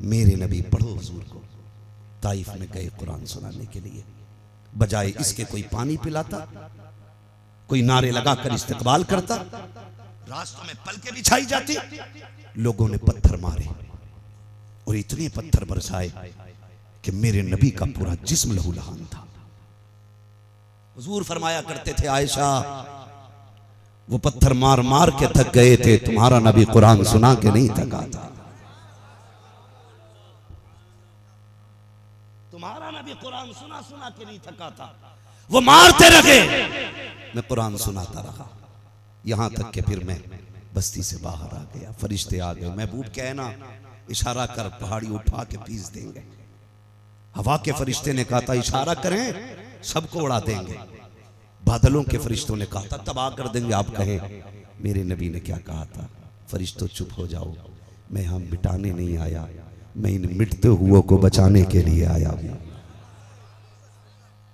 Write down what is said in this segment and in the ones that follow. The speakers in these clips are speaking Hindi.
मेरे नबी पढ़ो हुजूर को ताइफ में गए कुरान सुनाने के लिए, बजाय इसके कोई पानी पिलाता, कोई नारे लगाकर इस्तकबाल करता, रास्तों में पलके बिछाई जाती, लोगों ने पत्थर मारे और इतने पत्थर बरसाए कि मेरे नबी का पूरा जिस्म लहूलुहान था। हुजूर फरमाया करते थे, आयशा वो पत्थर मार मार के थक गए थे, तुम्हारा नबी कुरान सुना के नहीं थका था। तुम्हारा नबी कुरान सुना सुना के नहीं थका था, वो मारते रहे, मैं कुरान सुनाता रहा, यहां तक कि फिर मैं बस्ती से बाहर आ गया, फरिश्ते आ गए, महबूब कहना इशारा कर पहाड़ी उठा के पीस देंगे। हवा के फरिश्ते ने कहा था इशारा करें सबको उड़ा देंगे, बादलों के फरिश्तों ने कहा था तबाह कर देंगे, आप कहें। मेरे नबी ने क्या कहा था, फरिश्तों चुप हो जाओ, मैं हम मिटाने नहीं आया, मैं इन मिटते हुओं को बचाने के लिए आया हूं,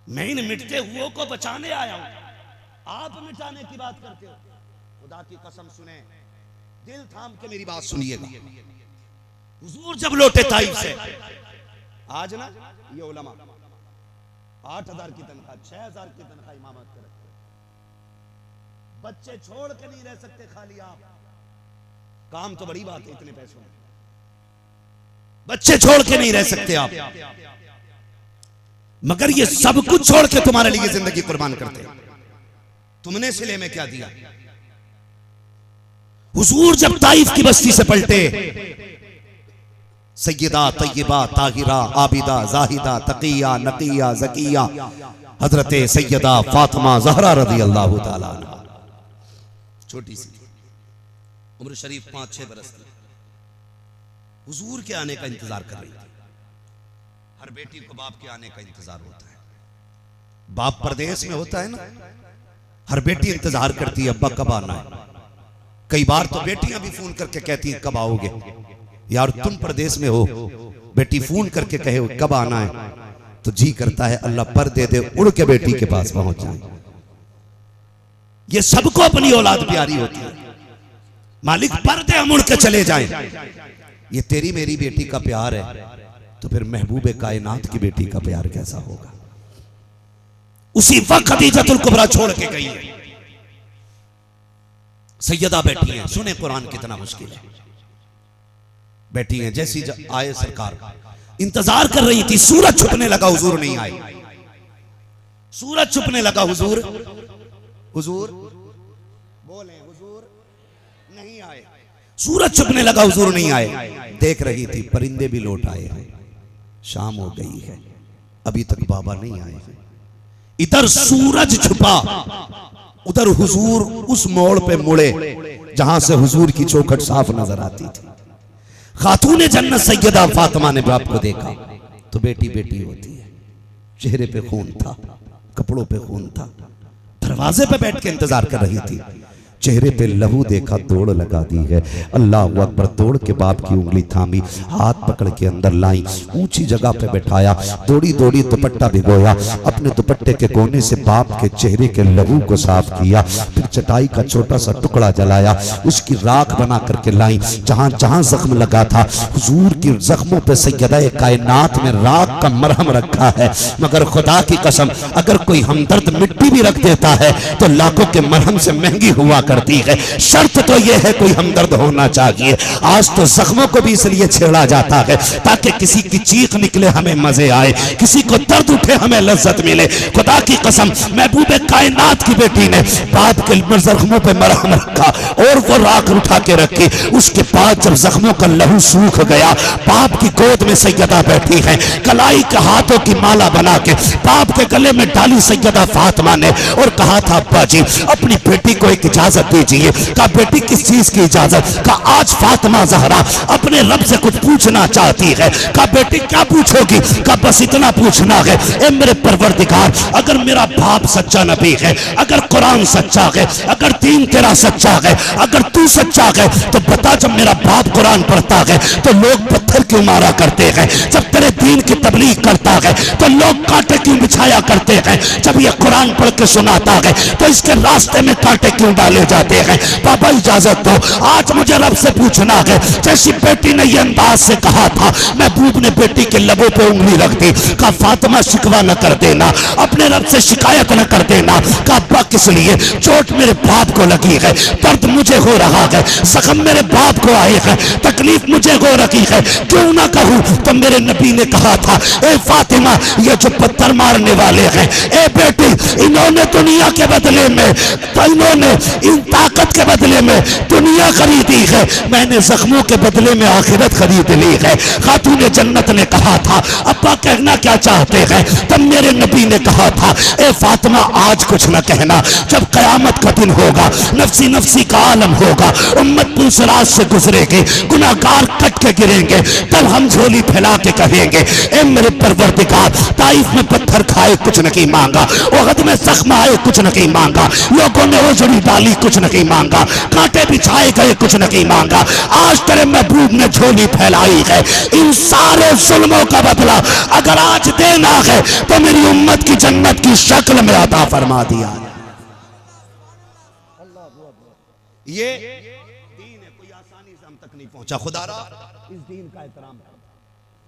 मैं इन मिटते हुओं को बचाने आया हूं। आप मिटाने की बात करते हो, खुदा की कसम सुने, दिल थाम के मेरी बात सुनिएगा। हुजूर जब लौटे ताइफ से, आज ना ये उलमा 8,000 की तनख्वाह, 6,000 की तनख्वाह इमामत कर रखते, बच्चे छोड़ के नहीं रह सकते खाली आप, काम तो बड़ी बात है इतने पैसों में, बच्चे छोड़ के नहीं रह सकते आप, मगर ये सब कुछ छोड़ के तुम्हारे लिए जिंदगी कुर्बान करते हैं। तुमने सिले में क्या दिया? हुजूर जब ताइफ की बस्ती से पलटे, सैयदा तय्यबा ताहिरा आबिदा जाहिदा तकिया नकिया ज़किया हजरत सैयदा फातिमा ज़हरा रज़ी अल्लाह ताला अन्हा, छोटी सी उम्र शरीफ 5-6 बरस की, हुजूर के आने का इंतजार कर रही थी। हर बेटी को बाप के आने का इंतजार होता है, बाप परदेश में होता है ना, हर बेटी इंतजार करती है अब्बा कब आना है। कई बार तो बेटियां भी फोन करके कहती हैं कब आओगे, यार तुम परदेश में हो, बेटी फोन करके कहे कब आना है, तो जी करता है अल्लाह पर दे दे उड़ के बेटी के पास पहुंच जाए। ये सबको अपनी औलाद प्यारी होती है, मालिक पर दे हम उड़ के चले जाएं। ये तेरी मेरी बेटी का प्यार है, तो फिर महबूबे कायनात की बेटी का प्यार कैसा होगा। उसी वक्त खदीजतुल कुबरा छोड़ के गई है, सैयदा बैठी है, सुने कुरान कितना मुश्किल है, बैठी है, जैसी आए सरकार इंतजार कर रही थी, सूरज छुपने लगा, हुजूर नहीं आए, सूरज छुपने लगा, हुजूर हुजूर बोले, हुजूर नहीं आए, सूरज छुपने लगा, हुजूर नहीं आए। देख रही थी परिंदे भी लौट आए हैं, शाम हो गई है, अभी तक बाबा नहीं आए हैं। इधर सूरज छुपा, उधर हुजूर उस मोड़ पे मुड़े जहां से हुजूर की चौखट साफ नजर आती थी। खातून जन्नत सैयदा फातिमा ने बाप को देखा तो बेटी बेटी होती है, चेहरे पे खून था, कपड़ों पे खून था, दरवाजे पे बैठ के इंतजार कर रही थी, चेहरे पे लहू देखा, दौड़ लगा दी है, अल्लाह अकबर, दौड़ के बाप की उंगली थामी, हाथ पकड़ के अंदर लाई, ऊंची जगह पे बैठाया, दौड़ी दौड़ी दुपट्टा भिगोया, अपने दुपट्टे के कोने से बाप के चेहरे के लहू को साफ किया, फिर चटाई का छोटा सा टुकड़ा जलाया, उसकी राख बना करके लाई, जहां जहां जख्म लगा था हुजूर की जख्मों पे सैयदा कायनात में राख का मरहम रखा है। मगर खुदा की कसम, अगर कोई हमदर्द मिट्टी भी रख देता है तो लाखों के मरहम से महंगी हुआ करती है। शर्त तो यह है कोई हमदर्द होना चाहिए। आज तो जख्मों को भी इसलिए छेड़ा जाता है ताकि किसी की चीख निकले हमें मजे आए, किसी को दर्द उठे हमें लज्जत मिले। खुदा की कसम, महबूबे कायनात की बेटी ने बाप के जख्मों पे मरहम रखा और वो राख उठा के रखी। उसके बाद जब जख्मों का लहू सूख गया, बाप की गोद में सैयदा बैठी है, कलाई के हाथों की माला बना के बाप के गले में डाली सैयदा फातिमा ने और कहा था अब्बा जी अपनी बेटी को एक इजाजत दीजिए। कहा बेटी किस चीज की इजाजत? कहा आज फातिमा ज़हरा अपने रब से कुछ पूछना चाहती है। कहा बेटी क्या पूछोगी? कहा बस इतना पूछना है, ए मेरे परवरदिगार, अगर मेरा बाप सच्चा नबी है, अगर कुरान सच्चा है, अगर दीन तेरा सच्चा है, अगर तू सच्चा है, तो बता जब मेरा बाप कुरान पढ़ता है तो लोग पत्थर क्यों मारा करते हैं, जब तेरे दीन की तबलीग करता है तो लोग कांटे क्यों बिछाया करते हैं? जब ये कुरान पढ़ के सुनाता है तो इसके रास्ते में कांटे क्यों डाले जाते हैं? पापा इजाजत दो, आज मुझे रब से पूछना है, जैसी बेटी ने ये अंदाज से कहा था, महबूब ने बेटी के लबों पे उंगली रख दी, कहा फातिमा शिकवा न कर देना, अपने रब से शिकायत न कर देना। कहा अब्बा किस लिए? चोट मेरे बाप को लगी है, दर्द मुझे हो रहा है, जख्म मेरे बाप को आए हैं, तकलीफ मुझे हो रही है, क्यों ना कहूं? तो मेरे नबी ने कहा था, ए फातिमा, ये जो पत्थर मारने वाले हैं, ए बेटी, इन्होंने दुनिया के बदले में, तो इन्होंने इन ताकत के बदले में दुनिया खरीदी है, मैंने जख्मों के बदले में आखिरत खरीद ली है। खातून जन्नत ने कहा था, अब्बा कहना क्या चाहते हैं? तब मेरे नबी ने कहा था, ए फातिमा, आज कुछ न कहना, जब कयामत का दिन होगा, नफसी नफसी का आलम होगा, उम्मत पुलसराज से गुजरेगी, गुनाहगार कट के गिरेंगे, तब हम झोली फैला के कहेंगे, ए मेरे परवरदिगार, ताइफ में पत्थर खाए कुछ नहीं मांगा, उहद में जख्म आए कुछ नहीं मांगा, लोगों ने ओझड़ी डाली कुछ नहीं मांगा, कांटे बिछाए गए कुछ नहीं मांगा, आज तेरे महबूब ने झोली फैलाई है, इन सारे जुल्मों का बदला अगर आज देना है तो मेरी उम्मत की जन्नत की शक्ल में अता फरमा दिया। ये दीन है, कोई आसानी से हम तक नहीं पहुंचा। खुदारा इस दीन का एहतराम करें,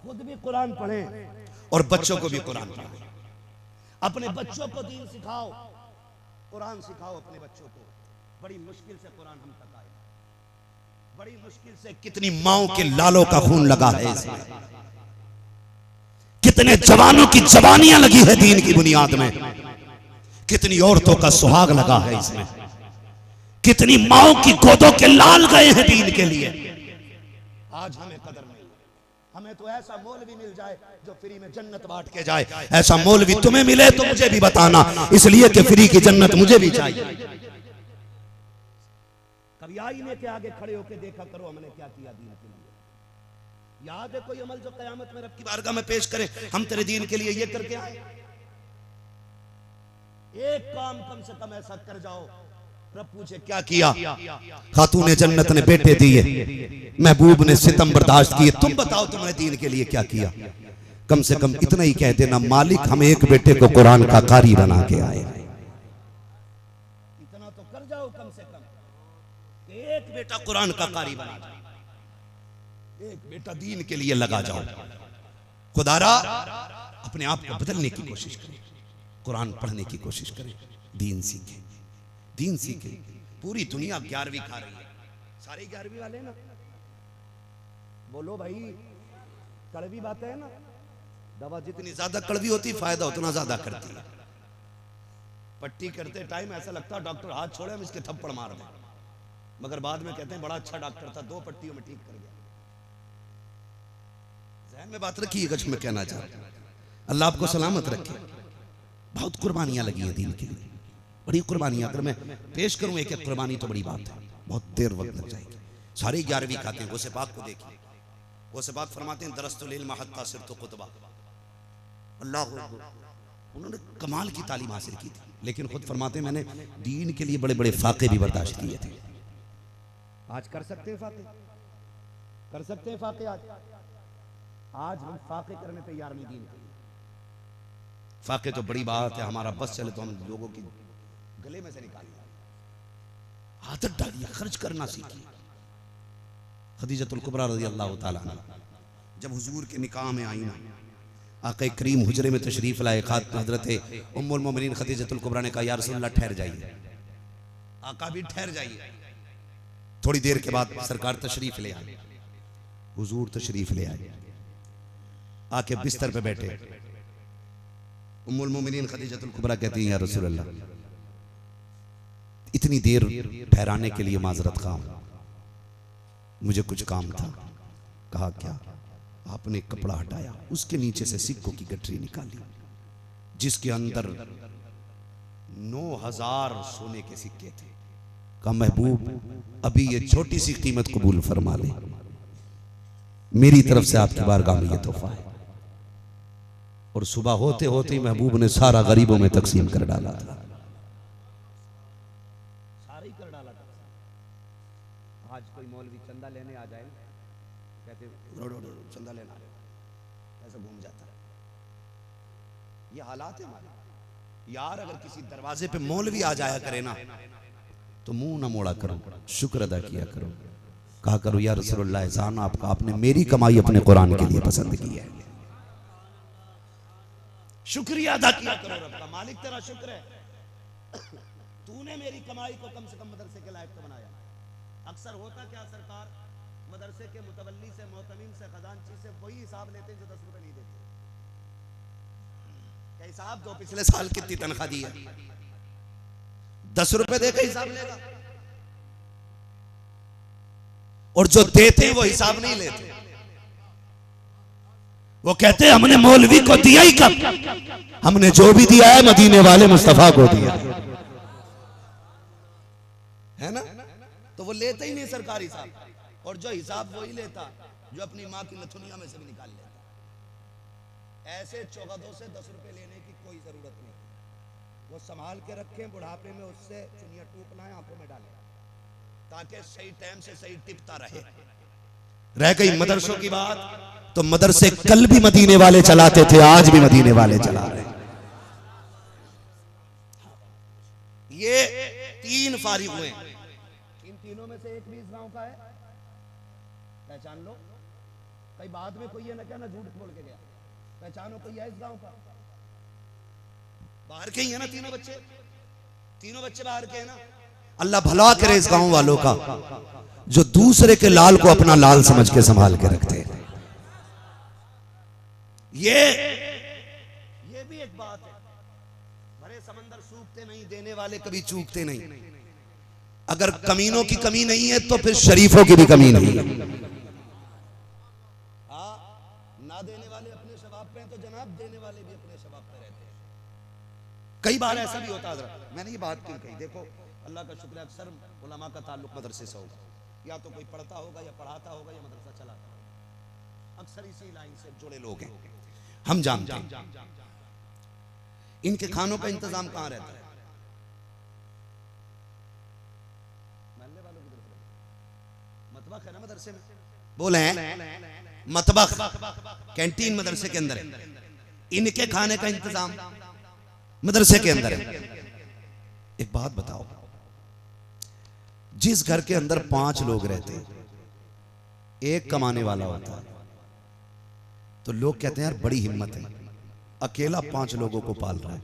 खुद भी कुरान पढ़ें और बच्चों को भी कुरान पढ़ाएं, अपने बच्चों को दीन सिखाओ, कुरान सिखाओ अपने बच्चों को। बड़ी मुश्किल से कुरान हम तक आए, बड़ी मुश्किल से। कितनी माओं के लालों का खून लगा है इसमें, कितने जवानों की जवानियां लगी है दीन की बुनियाद में, कितनी औरतों का सुहाग लगा है इसमें, कितनी माओं की गोदों के लाल गए हैं दीन के लिए। आज हमें कदर नहीं, हमें तो ऐसा मौलवी मिल जाए जो फ्री में जन्नत बांट के जाए। ऐसा मौलवी तुम्हें मिले तो मुझे भी बताना, इसलिए कि फ्री की जन्नत मुझे भी चाहिए। कभी आईने के आगे खड़े होकर देखा करो हमने क्या किया दीन के लिए। याद है कोई अमल जो कयामत में रब की बारगाह में पेश करे, हम तेरे दीन के लिए ये करके आए? एक काम कम से कम ऐसा कर जाओ, रब पूछे क्या किया? खातून जन्नत ने बेटे दिए, महबूब ने सितम बर्दाश्त किए, तुम बताओ तुमने दीन के लिए क्या किया? कम से कम इतना ही कह देना, मालिक हम एक बेटे को कुरान का कारी बना के आए। इतना तो कर जाओ कम से कम, एक बेटा कुरान का कारी बना जाए, एक बेटा दीन के लिए लगा जाओ। खुदारा अपने आप को बदलने की कोशिश करें, कुरान पढ़ने की कोशिश करें, दीन सीखें, दीन सीखें। पूरी दुनिया 11वीं खा रही है, सारे 11वीं वाले ना, बोलो भाई, कड़वी बात है ना, दवा जितनी ज्यादा कड़वी होती फायदा उतना ज्यादा करती है। पट्टी करते टाइम ऐसा लगता है डॉक्टर हाथ छोड़े हम इसके थप्पड़ मार दें, मगर बाद में कहते हैं बड़ा अच्छा डॉक्टर था, 2 पट्टियों में ठीक कर गया। ज़हन में बात रखिएगा जो मैं कहना चाहता हूं। अल्लाह आपको सलामत रखे। बहुत कुर्बानियां लगी हैं दीन के लिए, बड़ी कुर्बानियां। अगर मैं पेश करूं एक एक कुर्बानी तो बड़ी बात है, बहुत देर वक्त लग जाएगी। सारे 11वीं खाते हैं। गौसे पाक को देखिए, गौसे पाक फरमाते हैं दरस्तुल इल्म हत्ता सिरतु खुतबा। अल्लाह, उन्होंने कमाल की तालीम हासिल की थी, लेकिन खुद फरमाते हैं मैंने दीन के लिए बड़े बड़े फाके भी बर्दाश्त किए थे। आज कर सकते हैं फाके, कर सकते हैं फाके। आज हम फाके करने तैयार नहीं दीन के लिए। फाके तो बड़ी बात है, हमारा बस चले तो हम लोगों की गले में से निकालिए। आदत डालिए, खर्च करना सीखिए। खदीजतुल कुबरा रज़ी अल्लाह ताला अन्हा जब हुजूर के निकाह में आई ना, आक़ा करीम हुजरे में तशरीफ लाए, हज़रत उम्मुल मोमिनीन खदीजतुल कुबरा ने कहा या रसूलल्लाह ठहर जाइए। आका भी ठहर जाइए। थोड़ी देर के बाद सरकार तशरीफ ले आए, हुजूर तशरीफ ले आए, आके बिस्तर पे बैठे। उम्मुल मोमिनीन खदीजतुल कुबरा कहती हैं या रसूलल्लाह इतनी देर ठहराने के लिए माजरत खां, मुझे कुछ काम था। कहा क्या? आपने कपड़ा हटाया, उसके नीचे से सिक्कों की गठरी निकाली जिसके अंदर 9000 सोने के सिक्के थे। कहा महबूब अभी ये छोटी सी कीमत कबूल फरमा ले, मेरी तरफ से आपकी बारगाह में ये तोहफा है। और सुबह होते होते ही महबूब ने सारा गरीबों में तकसीम कर डाला था, सारा ही कर डाला था। आज कोई मौलवी चंदा लेने आ जाए, कहते चंदा लेना, ऐसा घूम जाता है। ये हालात है हमारे यार। अगर किसी दरवाजे पे मौलवी आ जाया करे ना तो मुंह ना मोड़ा करो, शुक्र अदा किया करो, कहा करो या रसूलुल्लाह एहसान आपका, आपने मेरी कमाई अपने कुरान के लिए पसंद की है। शुक्रिया अदा किया करो रब का, मालिक तेरा शुक्र है, तूने मेरी कमाई को कम से कम मदरसे के लायक तो बनाया। अक्सर होता क्या सरकार, मदरसे के मुतवल्ली से, मोहतमिम से, खजांची से वही हिसाब लेते हैं जो 10 रुपए नहीं देते। क्या हिसाब दो पिछले साल कितनी तनख्वाह दी है, 10 रुपए देकर हिसाब लेगा। और जो देते हैं वो हिसाब नहीं लेते, वो कहते हैं हमने मौलवी को दिया ही कब, हमने जो भी दिया है मदीने वाले मुस्तफा को दिया है ना। तो वो लेते ही नहीं सरकारी हिसाब, और जो हिसाब वही लेता जो अपनी माँ की नथुनिया में से भी निकाल लेता। ऐसे चौगदों से 10 रुपए लेने की कोई जरूरत नहीं, वो संभाल के रखें, बुढ़ापे में उससे चुनिया टूक लाएं, आंखों में डालें, ताकि सही टाइम से सही टिपता रहे। रह गई मदरसों की बात, तो मदरसे कल भी मदीने वाले चलाते थे, आज भी मदीने वाले चला रहे। ये 3 फारिग हुए, इन तीनों में से एक भी इस गांव का है, पहचान लो। कई बाद में कोई है ना क्या ना झूठ बोल के गया, पहचानो कोई है इस गांव का। बाहर के ही है ना तीनों बच्चे बाहर के हैं ना। अल्लाह भला करे इस गांव वालों का जो दूसरे के लाल को अपना लाल समझ के संभाल के रखते हैं। ये भी एक बात है, भरे समंदर सूखते नहीं, देने वाले कभी चूकते नहीं। अगर कमीनों की कमी नहीं है तो फिर शरीफों की भी कमी नहीं है। ना देने वाले अपने शबाब पे हैं तो जनाब देने वाले भी अपने शबाब पे रहते हैं। कई बार ऐसा भी होता है, मैंने ये बात क्यों कही, देखो अल्लाह का शुक्र है अक्सर उलमा का ताल्लुक मदरसे से होगा, या तो कोई पढ़ता होगा या पढ़ाता होगा या मदरसा चलाता होगा, अक्सर इसी लाइन से जुड़े लोग हैं। हम जानते हैं इनके खानों का इंतजाम कहां रहता है, महल्ले वालों की तरफ मतबख है ना मदरसे में, बोले हैं मतबख कैंटीन मदरसे के अंदर है, इनके खाने का इंतजाम मदरसे के अंदर है। एक बात बताओ, जिस घर के अंदर 5 लोग रहते हैं, एक कमाने वाला होता है, तो लोग कहते हैं यार बड़ी हिम्मत है, अकेला 5 लोगों को पाल रहा है।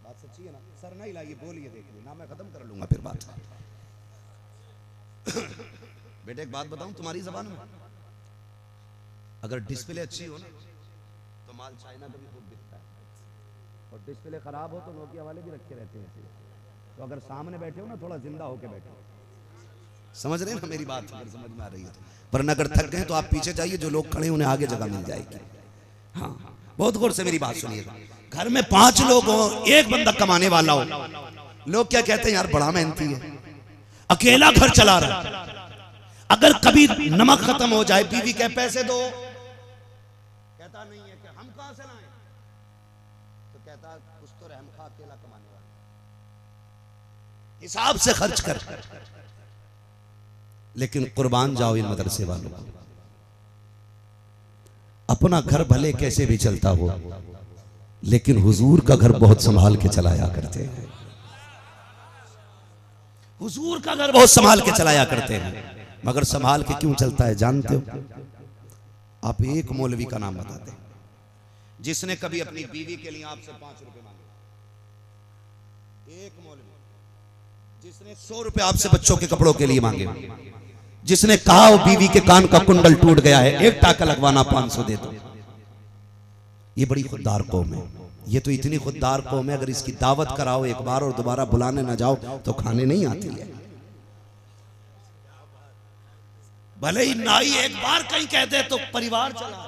बात सच्ची है ना, सर ना हिलाइए, बोलिए, देखिए ना मैं खत्म कर लूंगा फिर बात। बेटे एक बात बताऊं तुम्हारी जबान में, अगर डिस्प्ले अच्छी हो ना तो माल चाइना का भी खूब बिकता है, और डिस्प्ले खराब हो तो नोकिया वाले भी रखे रहते हैं। तो अगर सामने बैठे हो ना थोड़ा जिंदा होके बैठो, समझ रहे हैं ना मेरी बात, अगर समझ में आ रही है तो। वरना अगर थक गए तो आप पीछे जाइए, जो लोग खड़े उन्हें आगे जगह मिल जाएगी। हाँ बहुत गौर से मेरी बात सुनिएगा, घर में 5 लोग हो, एक बंदा कमाने वाला हो, लोग क्या कहते हैं यार बड़ा मेहनती है, अकेला घर चला रहा है। अगर कभी नमक खत्म हो जाए, बीवी कहे पैसे दो, कहता नहीं है कि हम कहां से लाएं, तो कहता कुछ तो रहम खा, अकेला कमाने वाला, हिसाब से खर्च कर। लेकिन कुर्बान जाओ इन मदरसे वालों को, अपना घर भले कैसे भी चलता हो, लेकिन हुजूर का घर बहुत संभाल के चलाया करते हैं, हुजूर का घर बहुत संभाल के चलाया करते हैं। मगर संभाल के क्यों चलता है जानते हो? आप एक मौलवी का नाम बताते हैं जिसने कभी अपनी बीवी के लिए आपसे 5 रुपए मांगे, एक मौलवी जिसने 100 रुपए आपसे बच्चों के कपड़ों के लिए मांगे, जिसने कहा वो बीवी के कान का कुंडल टूट गया है, एक टाका लगवाना 500 दे दो। ये बड़ी खुददार कौम है, ये तो इतनी खुददार कौम है, अगर इसकी दावत कराओ एक बार और दोबारा बुलाने ना जाओ तो खाने नहीं आती है। भले ही नाई एक बार कहीं कह दे तो परिवार चला।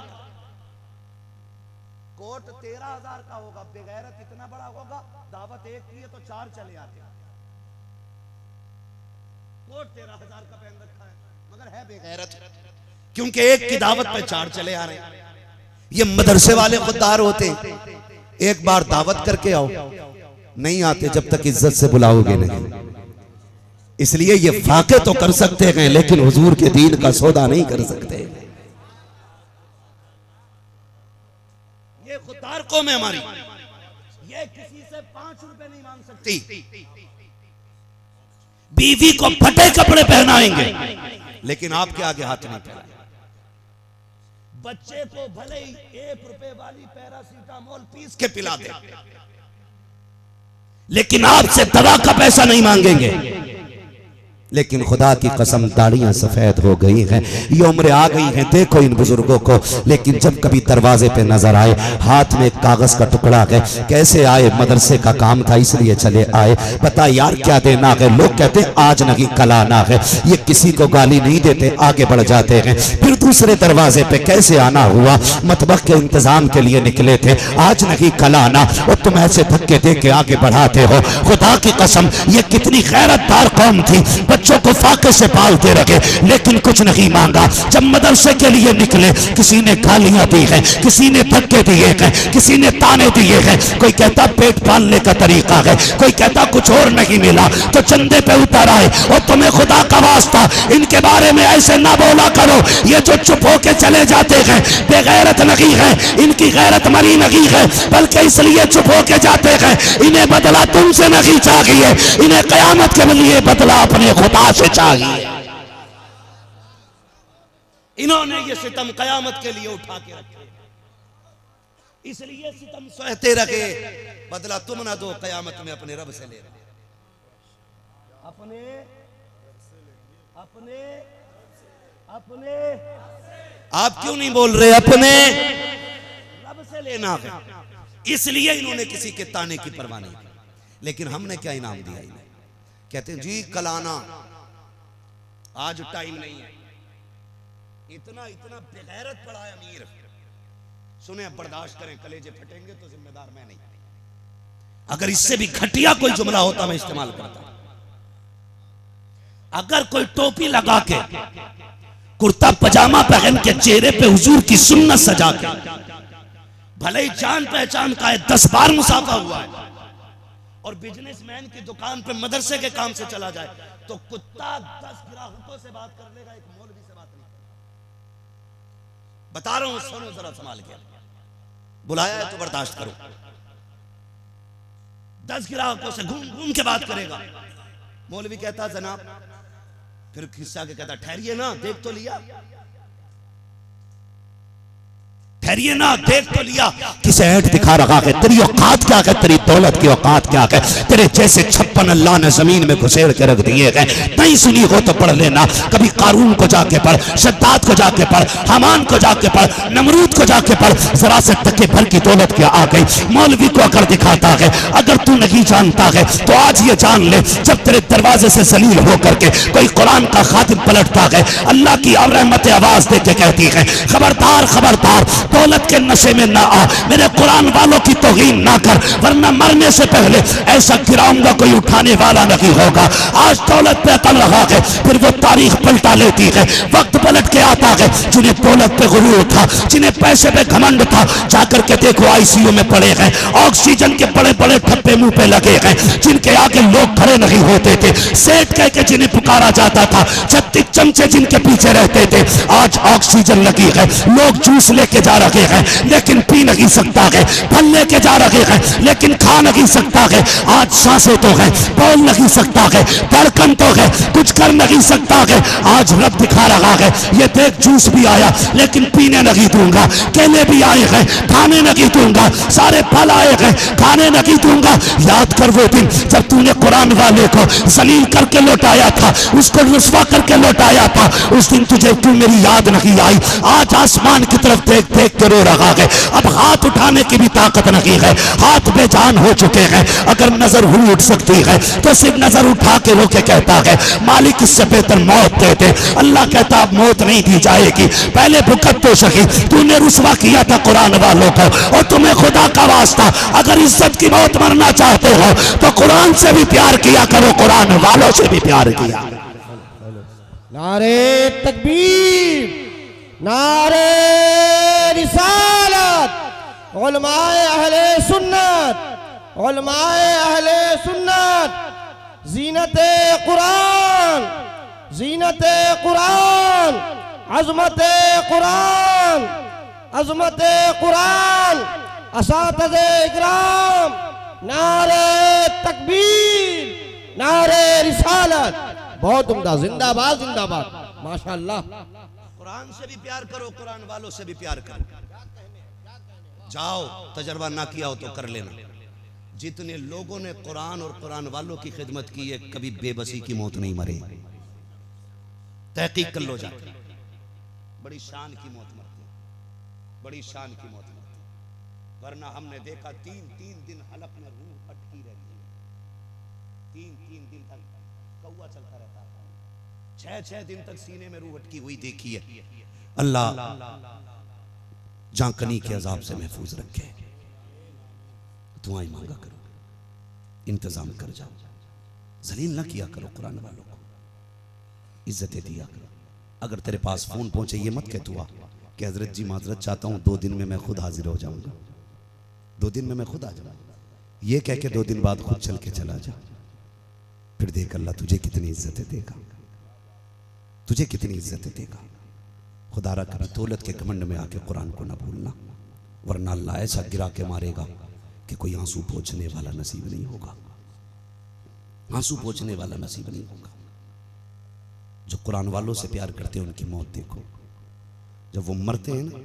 कोट 13,000 का होगा, बेगैरत इतना बड़ा होगा, दावत एक की है तो 4 चले आते। कोट 13,000 का पहन रखा है मगर है बेगैरत, क्योंकि एक की दावत पे 4 चले आ रहे हैं। ये मदरसे वाले खुददार होते, एक बार दावत करके आओ, नहीं आते जब तक इज्जत से बुलाओगे नहीं। इसलिए ये फाके तो कर सकते हैं लेकिन हुजूर के दीन का सौदा नहीं कर सकते। खुदार कौम है हमारी, ये किसी से 5 रुपए नहीं मांग सकती। बीवी को फटे कपड़े पहनाएंगे लेकिन आपके आगे हाथ नहीं फैलाएंगे। बच्चे को भले ही 1 रुपए वाली पैरासीटामोल पीस के पिला दे लेकिन आपसे दवा का पैसा नहीं मांगेंगे। लेकिन खुदा की कसम दाढ़ियां सफेद हो गई हैं, ये उम्र आ गई है, देखो इन बुजुर्गों को। लेकिन जब कभी दरवाजे पे नजर आए, हाथ में कागज का टुकड़ा है, कैसे आए, मदरसे का काम था इसलिए चले आए, पता यार क्या देना है। लोग कहते हैं आज नहीं कल आना है, ये किसी को गाली नहीं देते, आगे बढ़ जाते हैं। फिर दूसरे दरवाजे पे कैसे आना हुआ, मतबख के इंतजाम के लिए निकले थे, आज नहीं कल आना, और तुम ऐसे धक्के दे के आगे बढ़ाते हो। खुदा की कसम ये कितनी गैरतदार कौम थी, बच्चों को फाके से पालते रखे लेकिन कुछ नहीं मांगा। जब मदरसे के लिए निकले, किसी ने गालियां दी हैं, किसी ने धक्के दिए हैं, किसी ने ताने दिए हैं। कोई कहता पेट पालने का तरीका है, कोई कहता कुछ और नहीं मिला तो चंदे पे उतर आए। और तुम्हें खुदा का वास्ता इनके बारे में ऐसे ना बोला करो। ये जो चुप होके चले जाते हैं बेगैरत नहीं है, इनकी गैरत मरी नहीं है, बल्कि इसलिए चुप होके जाते हैं इन्हें बदला तुमसे नहीं चाहिए, इन्हें कयामत के लिए बदला अपने खुदा से चाहिए। इन्होंने ये सितम कयामत के लिए उठा के रखे, इसलिए सितम सहते रखे, बदला तुम ना दो, कयामत में अपने रब से ले रहे, अपने अपने अपने आप क्यों नहीं बोल रहे, अपने रब से लेना है। इसलिए इन्होंने किसी के ताने की परवाह नहीं की। लेकिन हमने क्या इनाम दिया इन्हें, कहते हैं जी कल आना, आज टाइम नहीं है। इतना इतना बेगैरत पड़ा है अमीर, सुने बर्दाश्त करें, कलेजे फटेंगे तो जिम्मेदार मैं नहीं। अगर इससे भी घटिया कोई जुमला होता मैं इस्तेमाल करता। अगर कोई टोपी लगा के, कुर्ता पजामा पहन के, चेहरे पे हुजूर की सुन्नत सजा के, भले ही जान पहचान का है, 10 बार मुसाफा हुआ है, और बिजनेसमैन की दुकान पे मदरसे के काम से चला जाए, तो कुत्ता 10 ग्राहकों से बात कर लेगा, एक मौलवी से बात नहीं। बता रहा हूं, सुनो जरा संभाल के, बुलाया है तो बर्दाश्त करो। 10 ग्राहकों से घूम घूम के बात करेगा। मौलवी कहता जनाब, फिर खिस्सा के कहता ठहरिए ना, देख तो लिया, ठहरिए ना, देख तो लिया। किसे ऐठ दिखा रहा है, तेरी औकात क्या है, तेरी दौलत की औकात क्या है, तेरे जैसे 56 अल्लाह ने जमीन में घुसेड़ के रख दिए हैं। नहीं सुनी हो तो पढ़ लेना, कभी कारून को जाके पढ़, शद्दाद को जाके पढ़, हमान को जाके पढ़, नमरूद को जाके पढ़, जरा से टके भर की दौलत क्या आ गई। मौलवी को अगर दिखाता है, अगर तू नहीं जानता है तो आज ये जान ले, जब तेरे दरवाजे से जलील होकर के कोई कुरान का खातिब पलटता है, अल्लाह की रहमत आवाज दे के कहती है खबरदार खबरदार, दौलत के नशे में ना आ, मेरे कुरान वालों की तौहीन ना कर, वरना मरने से पहले ऐसा गिराऊंगा कोई उठाने वाला नहीं होगा। आज दौलत पे अकल रहा है, फिर वो तारीख पलटा लेती है, वक्त पलट के आता है। जिन्हें दौलत पे गुरूर था, जिन्हें पैसे पे घमंड था, जाकर के देखो आईसीयू में पड़े हैं, ऑक्सीजन के बड़े बड़े ठप्पे मुंह पे लगे हैं, जिनके आगे लोग खड़े नहीं होते थे, सेठ कह के जिन्हें पुकारा जाता था, 36 चमचे जिनके पीछे रहते थे, आज ऑक्सीजन लगी है, लोग जूस लेके जा रहे हैं लेकिन पी नहीं सकता है, फल लेके जा रहे हैं लेकिन खा नहीं सकता है। आज सांसें तो है, बोल नहीं सकता है, धड़कन तो है, कुछ कर नहीं सकता है। आज रब दिखा रहा है, ये देख जूस भी आया लेकिन पीने नहीं दूंगा, केले भी आए हैं खाने नहीं दूंगा, सारे फल आए हैं खाने नहीं दूंगा। याद कर वो दिन जब तूने कुरान वाले को जलील करके लौटाया था, उसको रुस्वा करके लौटाया था, उस दिन तुझे क्यों मेरी याद नहीं आई। आज आसमान की तरफ देख देख के रो रहा है, अब हाथ उठाने की भी ताकत नहीं है, हाथ बेजान हो चुके हैं। अगर नजर हुई उठ सकती है तो सिर्फ नजर उठा के रो के कहता है मालिक इससे बेहतर मौत दे दे। अल्लाह कहता अब मौत नहीं दी जाएगी, पहले भुगत तो सही, तूने रुस्वा किया था कुरान वालों को, और तुम्हें खुदा का वास्ता अगर इज्जत की मौत मरना चाहते हो तो कुरान से भी प्यार किया करो, कुरान वालों से भी प्यार किया। नारे तकबीर, नारे रिसालत, उलमाए अहले सुन्नत, उलमाए अहले सुन्नत, जीनते कुरान, जीनते कुरान, अजमते कुरान, अजमते कुरान, असातिज़े इकराम, नारे तकबीर, नारे रिसालत। बहुत उम्दा, जिंदाबाद जिंदाबाद, माशाअल्लाह। कुरान से भी प्यार करो, कुरान वालों से भी प्यार करो। जाओ, तजर्बा ना किया हो तो कर लेना। जितने लोगों ने कुरान और कुरान वालों की खिदमत की है, कभी बेबसी की मौत नहीं मरे। तहकीक कर लो जाके, बड़ी शान की मौत मरती है, बड़ी शान की मौत मरती है। वरना हमने देखा 3-3 दिन हलक में रूह अटकी रहती है, 3-3 दिन तक कौवा चलता रहता है, 6-6 दिन तक सीने में रूह अटकी हुई देखी है। अल्लाह जांकनी के अजाब से महफूज रखे। दुआएं मांगा करो, इंतजाम कर जाओ, जलील ना किया करो, कुरान वालों को इज्जतें दिया करो। अगर तेरे पास फोन पहुंचे ये मत कह तू कि हजरत जी माजरत चाहता हूं, 2 दिन में मैं खुद हाजिर हो जाऊंगा, 2 दिन में मैं खुद आ जाऊंगा। ये कह के 2 दिन बाद खुद चल के चला जा, फिर देख अल्लाह तुझे कितनी इज्जतें देगा, तुझे कितनी इज्जतें देगा। खुदारा कभी दौलत के घमंड में आके कुरान को ना भूलना, वरना अल्लाह ऐसा गिरा के मारेगा कि कोई आंसू पोंछने वाला नसीब नहीं होगा, आंसू पोंछने वाला नसीब नहीं होगा। जो कुरान वालों से प्यार करते हैं उनकी मौत देखो, जब वो मरते हैं ना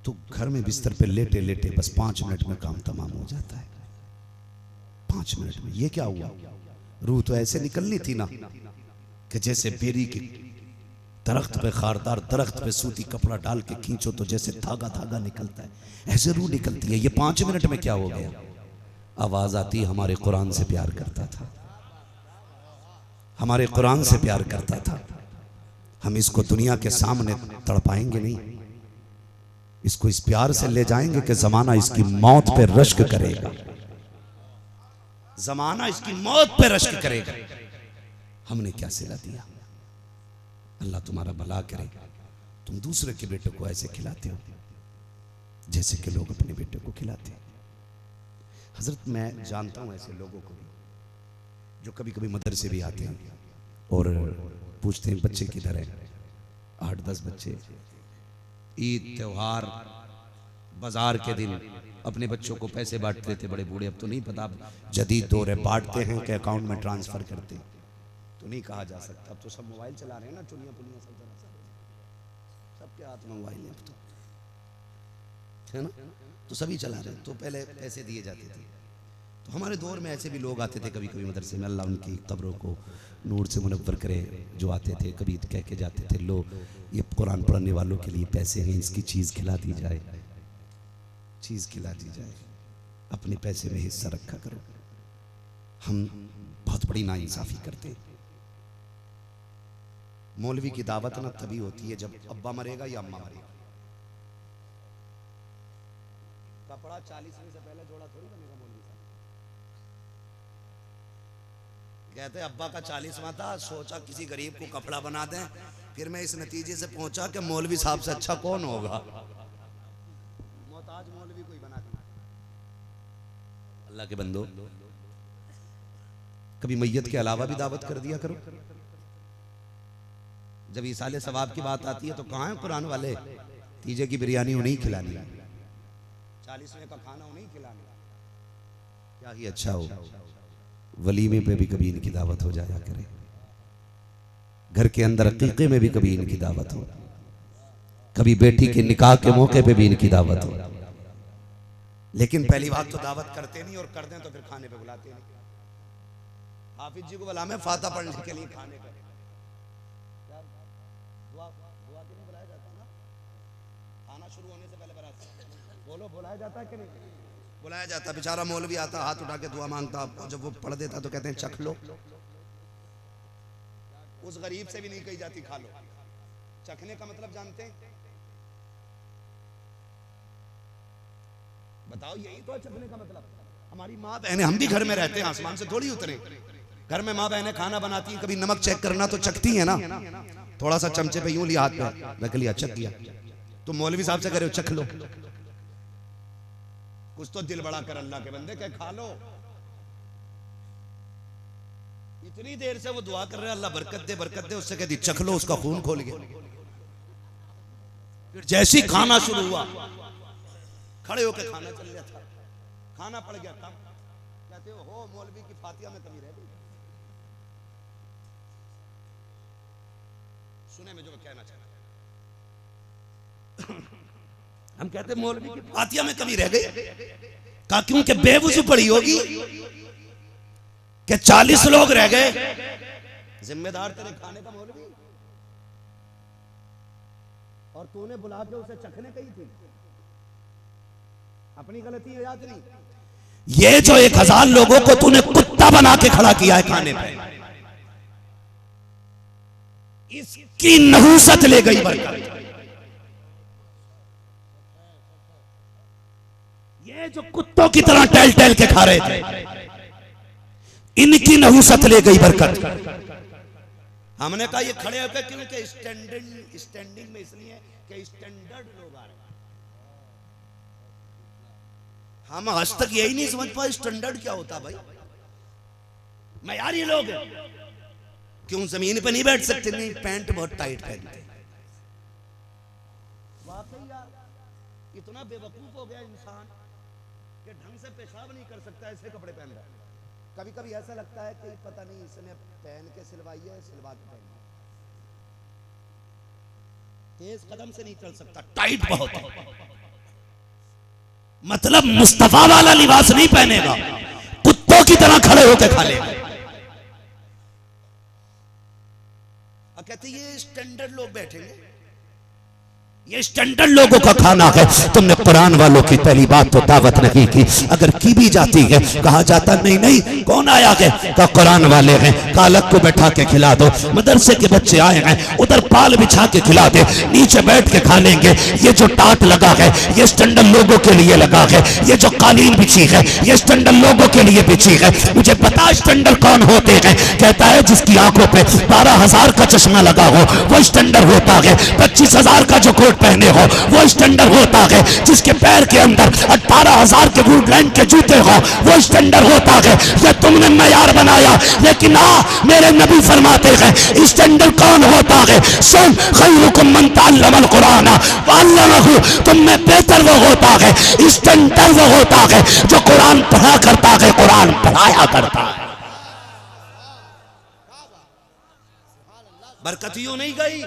तो घर में बिस्तर पे लेटे लेटे बस 5 मिनट में काम तमाम हो जाता है, 5 मिनट में। ये क्या हुआ? रूह तो ऐसे निकलनी थी ना कि जैसे बेरी के दरख्त पे, खारदार दरख्त पे सूती कपड़ा डाल के खींचो तो जैसे धागा धागा निकलता है, ऐसे रूह निकलती है। ये 5 मिनट में क्या हो गया? आवाज आती, हमारे कुरान से प्यार करता था, हमारे कुरान से प्यार करता था। हम इसको दुनिया के सामने तड़पाएंगे नहीं, इसको इस प्यार से ले जाएंगे कि जमाना इसकी मौत पे रश्क करेगा, जमाना इसकी मौत पे रश्क करेगा। हमने क्या सिला दिया? अल्लाह तुम्हारा भला करे। तुम दूसरे के बेटे को ऐसे खिलाते हो जैसे कि लोग अपने बेटे को खिलाते हैं। हजरत मैं जानता हूं ऐसे लोगों को भी जो कभी कभी मदरसे भी आते हैं और पूछते हैं बच्चे किधर है। 8-10 बच्चे ईद त्योहार बाजार के दिन अपने बच्चों को पैसे बांटते थे बड़े बूढ़े। अब तो नहीं पता, जदीद दौर है, बांटते हैं कि अकाउंट में ट्रांसफर करते हैं, तो नहीं कहा जा सकता। अब तो सब मोबाइल चला रहे हैं ना, चुनिया पुनिया सबके हाथ में मोबाइल है, अब तो है ना, तो सभी चला रहे हैं। तो पहले पैसे दिए जाते थे। तो हमारे दौर में ऐसे भी लोग आते थे कभी कभी मदरसे में, अल्लाह उनकी कब्रों को नूर से मुनव्वर करे, जो आते थे कभी कह के जाते थे, लो ये कुरान पढ़ने वालों के लिए पैसे हैं, इसकी चीज़ खिला दी जाए, चीज़ खिला दी जाए, अपने पैसे में हिस्सा रखा करो। हम बहुत बड़ी नाइंसाफ़ी करते हैं। मौलवी की दावत ना तभी होती है जब अब्बा मरेगा या अम्मा मरेगा। कपड़ा 40वें से पहले जोड़ा थोड़ी बनेगा मौलवी साहब। कहते अब्बा का 40वां था, सोचा किसी गरीब को कपड़ा बना दें, फिर मैं इस नतीजे से पहुंचा कि मौलवी साहब से अच्छा कौन होगा, मोहताज मौलवी कोई बना दिया। अल्लाह के बंदो, कभी मैयत के अलावा भी दावत कर दिया करो। जब इसाले सवाब की बात आती है तो कहाँ है कुरान वाले? तीजे की बिरयानी उन्हें खिलानी, 40वें का खाना उन्हें खिलाना, क्या ही अच्छा हो। वलीमे पे भी कभी इनकी दावत हो जाया करे, घर के अंदर अकीके में भी कभी इनकी दावत हो, कभी बेटी के निकाह के मौके पे भी इनकी दावत हो। लेकिन पहली बात तो दावत करते नहीं, और कर दें तो फिर खाने पे बुलाते नहीं। हाफिज जी को बुला में फाता पढ़ने के लिए खाने का शुरू होने से पहले बोलो, बुलाया जाता है कि नहीं? बुलाया जाता। बेचारा मौलवी आता, हाथ उठा के दुआ मांगता, जब वो पढ़ देता तो कहते हैं चख लो। उस गरीब से भी नहीं कही जाती खा लो। चखने का मतलब जानते हैं? बताओ, यही तो है चखने का मतलब। हमारी माँ बहनें, हम भी घर में रहते हैं, आसमान से थोड़ी उतरे। घर में माँ बहनें खाना बनाती हैं, कभी नमक चेक करना तो चखती है ना, थोड़ा सा चमचे पे यूं लिया, हाथ पे रख लिया, चख लिया। तो मौलवी साहब से करे चख लो, कुछ तो दिल बड़ा कर अल्लाह के बंदे, क्या खा लो। इतनी देर से वो दुआ कर रहे हैं अल्लाह बरकत दे बरकत दे, उससे कहती चख लो, उसका खून खोल गया। फिर जैसी खाना शुरू हुआ, खड़े होकर खाना चल गया था, खाना पड़ गया कम, कहते हो मौलवी की फातिहा में कमी रह गई। सुने में जो मैं कहना चाहता, हम कहते मौलवी की फातिहा में कमी रह गई, कहा क्योंकि बेवजू पड़ी होगी कि 40 लोग रह गए, जिम्मेदार तेरे खाने का मौलवी, और तूने बुला के उसे चखने कही थी, अपनी गलती है याद नहीं। ये जो 1000 लोगों को तूने कुत्ता बना के खड़ा किया है खाने पे, इसकी नहूसत ले गई बरकत। ये जो कुत्तों की तरह टहल टहल के खा रहे थे, इनकी नहूसत ले गई बरकत। हमने कहा ये खड़े होकर क्योंकि स्टैंडिंग में इसलिए कि स्टैंडर्ड लोग आ रहे हैं। हम आज तक यही नहीं समझ पाए स्टैंडर्ड क्या होता भाई। मयारी लोग क्यों जमीन पे नहीं बैठ सकते? नहीं, पैंट बहुत टाइट पहनते। वाकई यार इतना बेवकूफ हो गया इंसान कि ढंग से पेशाब नहीं कर सकता, ऐसे कपड़े पहन रहा है। कभी कभी ऐसा लगता है कि पता नहीं इसने पहन के सिलवाई है, सिलवा के पहन, तेज कदम से नहीं चल सकता, टाइट बहुत है। मतलब मुस्तफा वाला लिबास नहीं पहनेगा, कुत्तों की तरह खड़े होकर खा लेगा। कहते ये स्टैंडर्ड लोग बैठेंगे, ये स्टैंडर्ड लोगों का खाना है। तुमने कुरान वालों की पहली बात तो दावत नहीं की, अगर की भी जाती है कहा जाता नहीं नहीं कौन आया है, कहा कुरान वाले हैं, कालक को बैठा के खिला दो, मदरसे के बच्चे आए हैं उधर पाल बिछा के खिला दे, नीचे बैठ के खा लेंगे। ये जो टाट लगा है ये स्टैंडर्ड लोगों के लिए लगा है, ये जो कालीन बिछी है ये स्टैंडर्ड लोगों के लिए बिछी है। मुझे पता स्टैंडर्ड कौन होते हैं, कहता है जिसकी आंखों पे 12,000 का चश्मा लगा हो वो स्टैंडर्ड होता है, 25,000 का जो कोट पहने हो वो स्टैंडर्ड होता है, जिसके पैर के अंदर 18,000 के वुडलैंड के जूते हो वो स्टैंडर्ड होता है। ये तुमने मयार बनाया, लेकिन मेरे नबी फरमाते हैं स्टैंडर्ड कौन होता है? सुन, खैरुकुम मन तअल्लमल कुरान व अल्लमहु, तुम में बेहतर वो होता है, स्टैंडर्ड वो होता है जो कुरान पढ़ा करता है, कुरान पढ़ाया करता है। बरकत यूं नहीं गई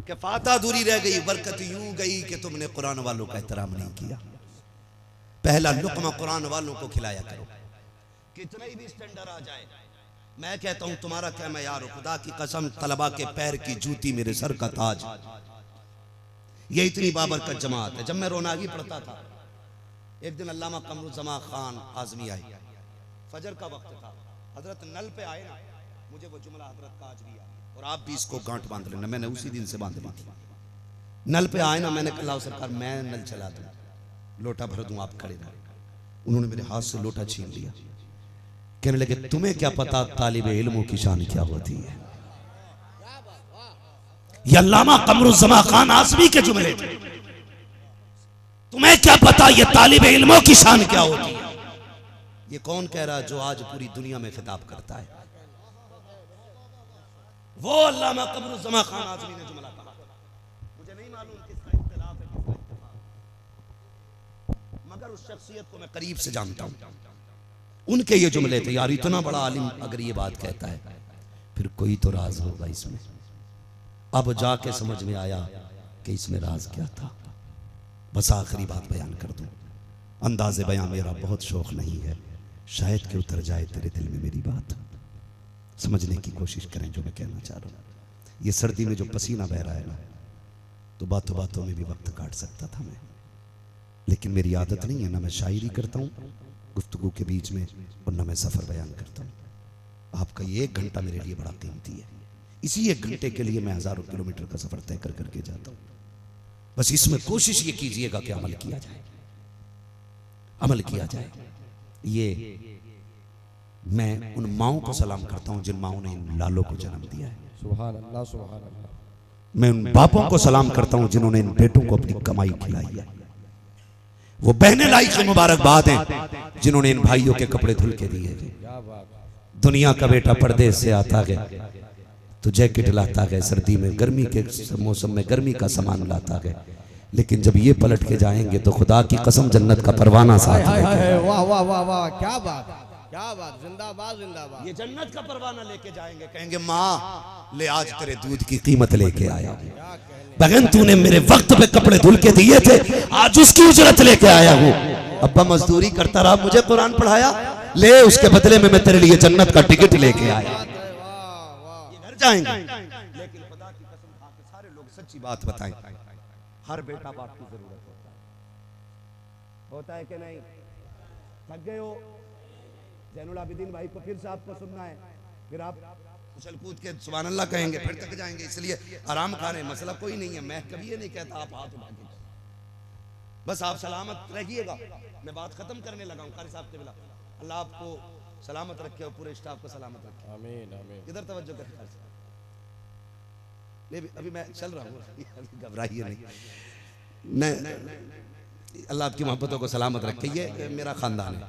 कि फाता अधूरी रह गई, बरकत यूं गई कि तुमने कुरान वालों का एहतराम नहीं किया। पहला लुक़मा कुरान वालों को खिलाया करो, कितने भी स्टैंडर्ड आ जाए। मैं कहता हूं तुम्हारा क्या मयार हो, खुदा की कसम तलबा के पैर की जूती मेरे सर का ताज। ये इतनी बाबरकत जमात है। जब मैं रोनागी पढ़ता था, एक दिन अल्लामा कमरुज़्ज़मा खान आज़मी आए, फजर का वक्त था, हजरत नल पे आए ना, मुझे वो जुमला हजरत का आज भी याद, और आप भी इसको गांठ बांध लेना, मैंने उसी दिन से बांध ली थी। नल पे आए ना, मैंने कहा सरकार मैं नल चला दूं, लोटा भर दूं, आप खड़े रहे। उन्होंने मेरे हाथ से लोटा छीन लिया, कहने लगे तुम्हें क्या पता तालिबे इल्मों की शान क्या होती है। ये अल्लामा कमरुज़्ज़मा खान आज़मी के जुमले थे। तुम्हें क्या पता ये तालिबे इल्मों की शान क्या होती है। ये कौन कह रहा जो आज पूरी दुनिया में खिताब करता है? वो अल्लामा कमरुज़्ज़मा खान आज़मी ने जुमला कहा। मुझे नहीं मालूम किसका इख्तिलाफ है, किसका इत्तेफाक, मगर उस शख्सियत को मैं करीब से जानता हूं। उनके ये जुमले थे, यार इतना बड़ा आलिम अगर ये बात कहता है फिर कोई तो राज होगा इसमें। अब जाके समझ में आया कि इसमें राज क्या था। बस आखिरी बात बयान कर दूं, अंदाज़े बयान मेरा बहुत शौक नहीं है, शायद कि उतर जाए तेरे दिल में मेरी बात, समझने की कोशिश करें जो मैं कहना चाह रहा हूँ। ये सर्दी में जो पसीना बह रहा है ना, तो बातों बातों में भी वक्त काट सकता था मैं, लेकिन मेरी आदत नहीं है, ना मैं शायरी करता हूँ गुफ्तगू के बीच में, और ना मैं सफ़र बयान करता हूँ। आपका ये 1 घंटा मेरे लिए बड़ा कीमती है, इसी 1 घंटे के लिए मैं हज़ारों किलोमीटर का सफ़र तय कर करके जाता हूँ। बस इसमें कोशिश ये कीजिएगा कि अमल किया जाए, अमल किया जाए। ये मैं उन माओं को सलाम करता हूं जिन माओं ने इन लालों को जन्म दिया है। सुभान अल्लाह, सुभान अल्लाह। मैं उन बापों को सलाम करता हूं जिन्होंने इन बेटों को अपनी कमाई खिलाई है। वो बहनें लायक मुबारकबाद हैं जिन्होंने इन भाइयों के कपड़े धुल के दिए। दुनिया का बेटा पर्दे से आता है तो जैकेट लाता है, सर्दी में गर्मी के मौसम में गर्मी का सामान लाता है, लेकिन जब ये पलट के जाएंगे तो खुदा की कसम जन्नत का परवाना साथ हाय लेके हाय, वाह वाह वाह वाह, क्या बात, क्या बात, जिंदाबाद जिंदाबाद। ये जन्नत का परवाना लेके जाएंगे, कहेंगे माँ ले आज तेरे दूध की कीमत लेके आया हूँ। बहन तूने मेरे वक्त पे कपड़े धुल के दिए थे, आज उसकी उजरत लेके आया हूँ। अब्बा मजदूरी करता रहा, मुझे कुरान पढ़ाया, ले उसके बदले में मैं तेरे लिए जन्नत का टिकट लेके आया। ये घर जाएंगे, लेकिन खुदा की कसम खा के सारे लोग सच्ची बात बताएं, हर बेटा बाप की जरूरत होता है कि नहीं? थक गए हो? जैनुल आबिदीन भाई को फिर से आपको सुनना है, फिर आप उछल कूद के सुभान अल्लाह कहेंगे, फिर थक जाएंगे, इसलिए आराम खाने मसला कोई नहीं है। मैं कभी ये नहीं कहता आप हाथ उठा के, बस आप सलामत रहिएगा। मैं बात खत्म करने लगा हूँ। कारी साहब के बिला अल्लाह आपको सलामत रखे और पूरे स्टाफ को सलामत रखे, आमीन आमीन। इधर तवज्जो करें, अभी मैं चल रहा हूँ, घबराइए नहीं। अल्लाह आपकी मोहब्बतों को सलामत रखे। ये मेरा खानदान है,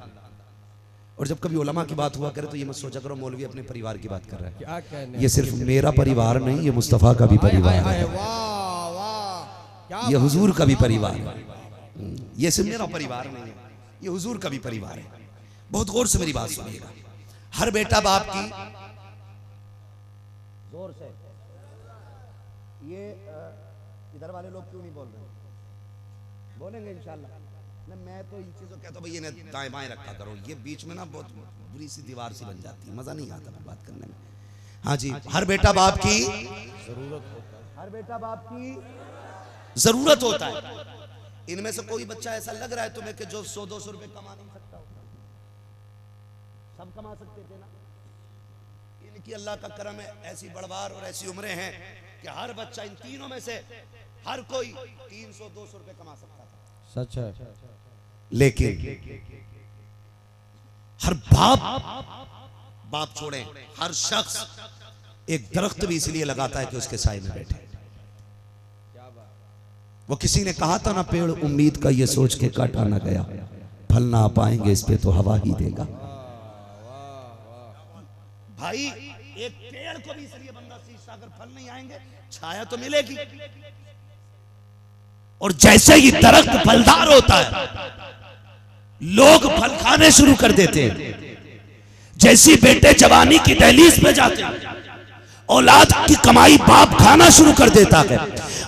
और जब कभी उलमा की बात हुआ करे तो ये मत सोचा करो मौलवी अपने परिवार की बात कर रहा है। ये सिर्फ मेरा परिवार नहीं, ये मुस्तफ़ा का भी परिवार है, ये हुजूर का भी परिवार है। ये सिर्फ मेरा परिवार नहीं है, ये हुजूर का भी परिवार है। बहुत गौर से मेरी बात सुनिएगा। हर बेटा बाप की, जोर से, ये इधर वाले लोग क्यों नहीं बोल रहे? बोलेंगे इंशाल्लाह। मैं तो इन चीजों कहता हूँ भाई इन्हें दाएं बाएं रखा करो, ये बीच में ना बहुत बुरी सी दीवार सी बन जाती है, मजा नहीं आता फिर बात करने में। हाँ जी, हर बेटा बाप की जरूरत होता है, हर बेटा बाप की जरूरत होता है। इनमें से कोई बच्चा ऐसा लग रहा है तुम्हें कि जो 100-200 रुपए कमा नहीं सकता? सब कमा सकते थे ना। इनकी अल्लाह का करम है, ऐसी बड़वार और ऐसी उम्रें हैं कि हर बच्चा इन तीनों में से हर कोई 300-200 रुपए कमा सकता था। सच है। लेकिन हर बाप छोड़े, हर शख्स एक दरख्त भी इसलिए लगाता है कि उसके साए में बैठे। वो किसी ने कहा था ना, पेड़ उम्मीद का ये सोच के काटा ना गया, फल ना आ पाएंगे इस पे तो हवा ही देगा। भाई एक पेड़ को भी इसलिए बंदा सींचता, अगर फल नहीं आएंगे छाया तो मिलेगी। और जैसे ही दरख्त फलदार होता है, लोग फल खाने शुरू कर देते हैं। जैसी बेटे जवानी की दहलीज पे जाते हैं, औलाद की कमाई बाप खाना शुरू कर देता है।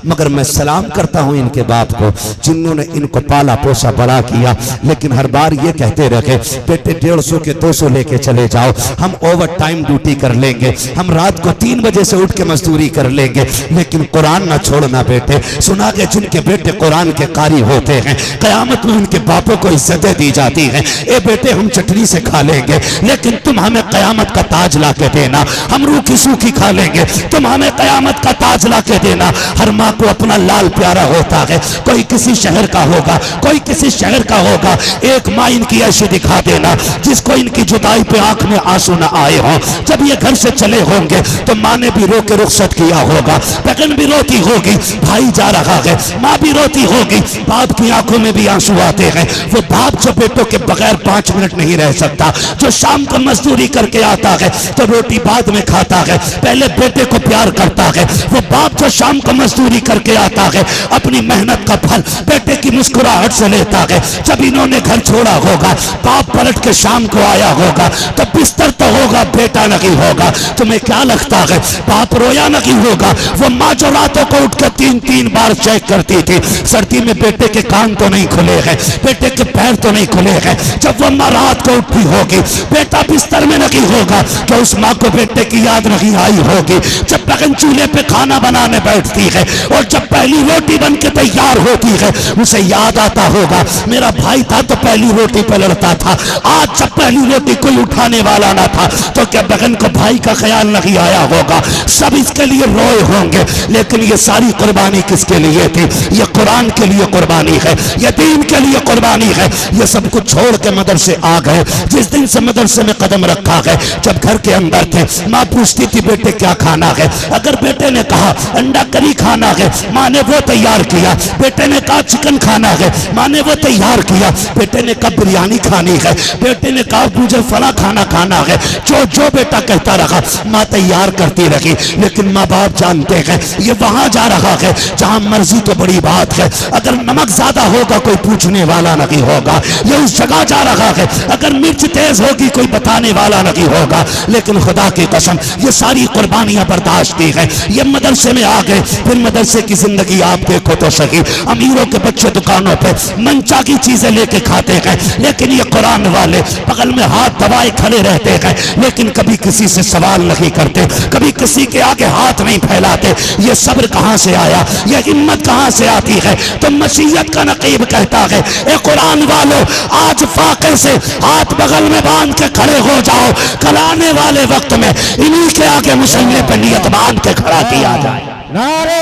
मगर मैं सलाम करता हूं इनके बाप को जिन्होंने इनको पाला पोसा बड़ा किया, लेकिन हर बार ये कहते रहे बेटे 150 के 200 लेके चले जाओ, हम ओवर टाइम ड्यूटी कर लेंगे, हम रात को 3 बजे से उठ के मजदूरी कर लेंगे, लेकिन कुरान ना छोड़ना बेटे। सुना के जिनके बेटे कुरान के कारी होते हैं, कयामत में उनके बापों को इज्जतें दी जाती हैं। ए बेटे हम चटनी से खा लेंगे, लेकिन तुम हमें कयामत का ताज ला के देना। हम रूखी सूखी खा लेंगे, तुम हमें कयामत का ताज ला के देना। हर माँ को अपना लाल प्यारा होता है, कोई किसी शहर का होगा, कोई किसी शहर का होगा। एक माँ इनकी ऐसी दिखा देना जिसको इनकी जुदाई पे आंख में आंसू न आए हों। जब ये घर से चले होंगे तो माँ ने भी रो के रुखसत किया होगा, बहन भी रोती होगी, भाई जा रहा है, माँ भी रोती होगी, बाप की आंखों में भी आंसू आते हैं। वो बाप जो बेटों के बगैर 5 मिनट नहीं रह सकता, जो शाम को मजदूरी करके आता है तो रोटी बाद में खाता है, पहले बेटे को प्यार करता है। वो बाप जो शाम को मजदूरी करके आता है, अपनी मेहनत का फल बेटे की मुस्कुराहट से लेता है। जब इन्होंने घर छोड़ा होगा, बाप पलट के शाम को आया होगा तो बिस्तर तो होगा, बेटा नहीं होगा। तुम्हें क्या लगता है बाप रोया नहीं होगा? वो माँ जो रातों को उठ के 3-3 बार चेक करती थी, सर्दी में बेटे के कान तो नहीं खुले हैं, बेटे के पैर तो नहीं खुले हैं। जब वो माँ रात को उठी होगी, बेटा बिस्तर में नहीं होगा, तो उस माँ को बेटे की याद नहीं आई होगी। जब बहन चूल्हे पे खाना बनाने बैठती है और जब पहली रोटी बन के तैयार होती है, उसे याद आता होगा मेरा भाई था तो पहली रोटी पे लड़ता था, आज जब पहली रोटी कोई उठाने वाला ना था तो क्या बहन को भाई का ख्याल नहीं आया होगा? सब इसके लिए रोए होंगे, लेकिन ये सारी कुर्बानी किसके लिए थी? ये कुरान के लिए कुर्बानी है, ये दीन के लिए कुर्बानी है। ये सब कुछ छोड़ के मदरसे आ गए। जिस दिन से मदरसे में कदम रखा है, जब घर के अंदर थे, माँ पूछती थी बेटे क्या खाना है? अगर बेटे ने कहा अंडा करी खाना है, माँ ने वो तैयार किया। बेटे ने कहा चिकन खाना है, माँ ने वो तैयार किया। बेटे ने कहा बिरयानी खानी है, बेटे ने कहा मुझे फला खाना खाना है। जो जो बेटा कहता रहा माँ तैयार करती रही। लेकिन माँ बाप जानते हैं ये वहां जा रहा है जहां मर्जी तो बड़ी बात है, अगर नमक ज्यादा होगा कोई पूछने वाला नहीं होगा। ये उस जगह जा रहा है अगर मिर्च तेज होगी कोई बताने वाला नहीं होगा। लेकिन खुदा की कसम ये सारी कुर्बानियां बर्दाश्त की है। ये मदरसे में आ गए, फिर मदरसे की जिंदगी आप देखो तो सही। अमीरों के बच्चे दुकानों पे मनचा की चीजें लेके खाते हैं, लेकिन ये कुरान वाले बगल में हाथ दबाए खड़े रहते हैं, लेकिन कभी किसी से सवाल नहीं करते, कभी किसी के आगे हाथ नहीं फैलाते। ये सब्र कहां से आया, ये हिम्मत कहां से आती है? तो मसीहत का नकीब कहता है ए कुरान वालों, आज फाके से हाथ बगल में बांध के खड़े हो जाओ, कल आने वाले वक्त में इन्हीं के आगे मुसल्ले पर नियत बांध के खड़ा किया जाए। नारे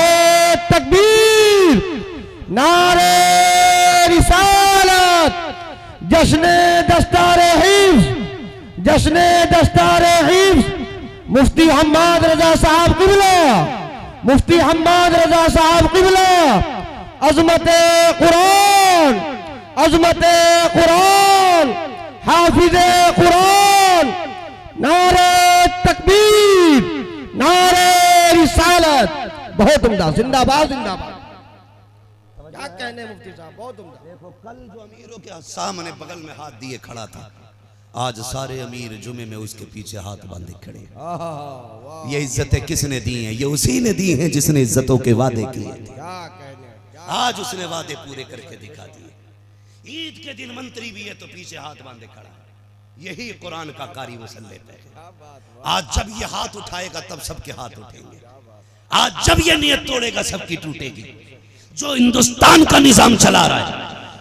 तकबीर, नारे रिसालत, जश्ने दस्तारे हिफ्ज़, जश्ने दस्तारे हिफ्ज़। मुफ्ती हम्माद रजा साहब क़िबला, मुफ्ती हम्माद रजा साहब क़िबला, अज़मते कुरान, अज़मते कुरान, हाफिज़े कुरान। नारे तकबीर, नारे रिसालत। बहुत उम्दा, जिंदाबाद जिंदाबाद। क्या कहने मुफ्ती साहब, बहुत उम्दा। देखो कल जो अमीरों के सामने बगल में हाथ दिए खड़ा था, आज सारे अमीर जुमे में उसके पीछे हाथ बांधे खड़े। ये इज्जतें किसने दी हैं? ये उसी ने दी हैं जिसने इज्जतों के वादे किए थे। क्या कहने, आज उसने वादे पूरे करके दिखा दिए। ईद के दिन मंत्री भी है तो पीछे हाथ बांधे खड़ा। यही कुरान का कारी मुसल्ले पे है। आज जब ये हाथ उठाएगा तब सबके हाथ उठेंगे। आज जब ये नियत तोड़ेगा सबकी टूटेगी। जो हिंदुस्तान का निजाम चला रहा है,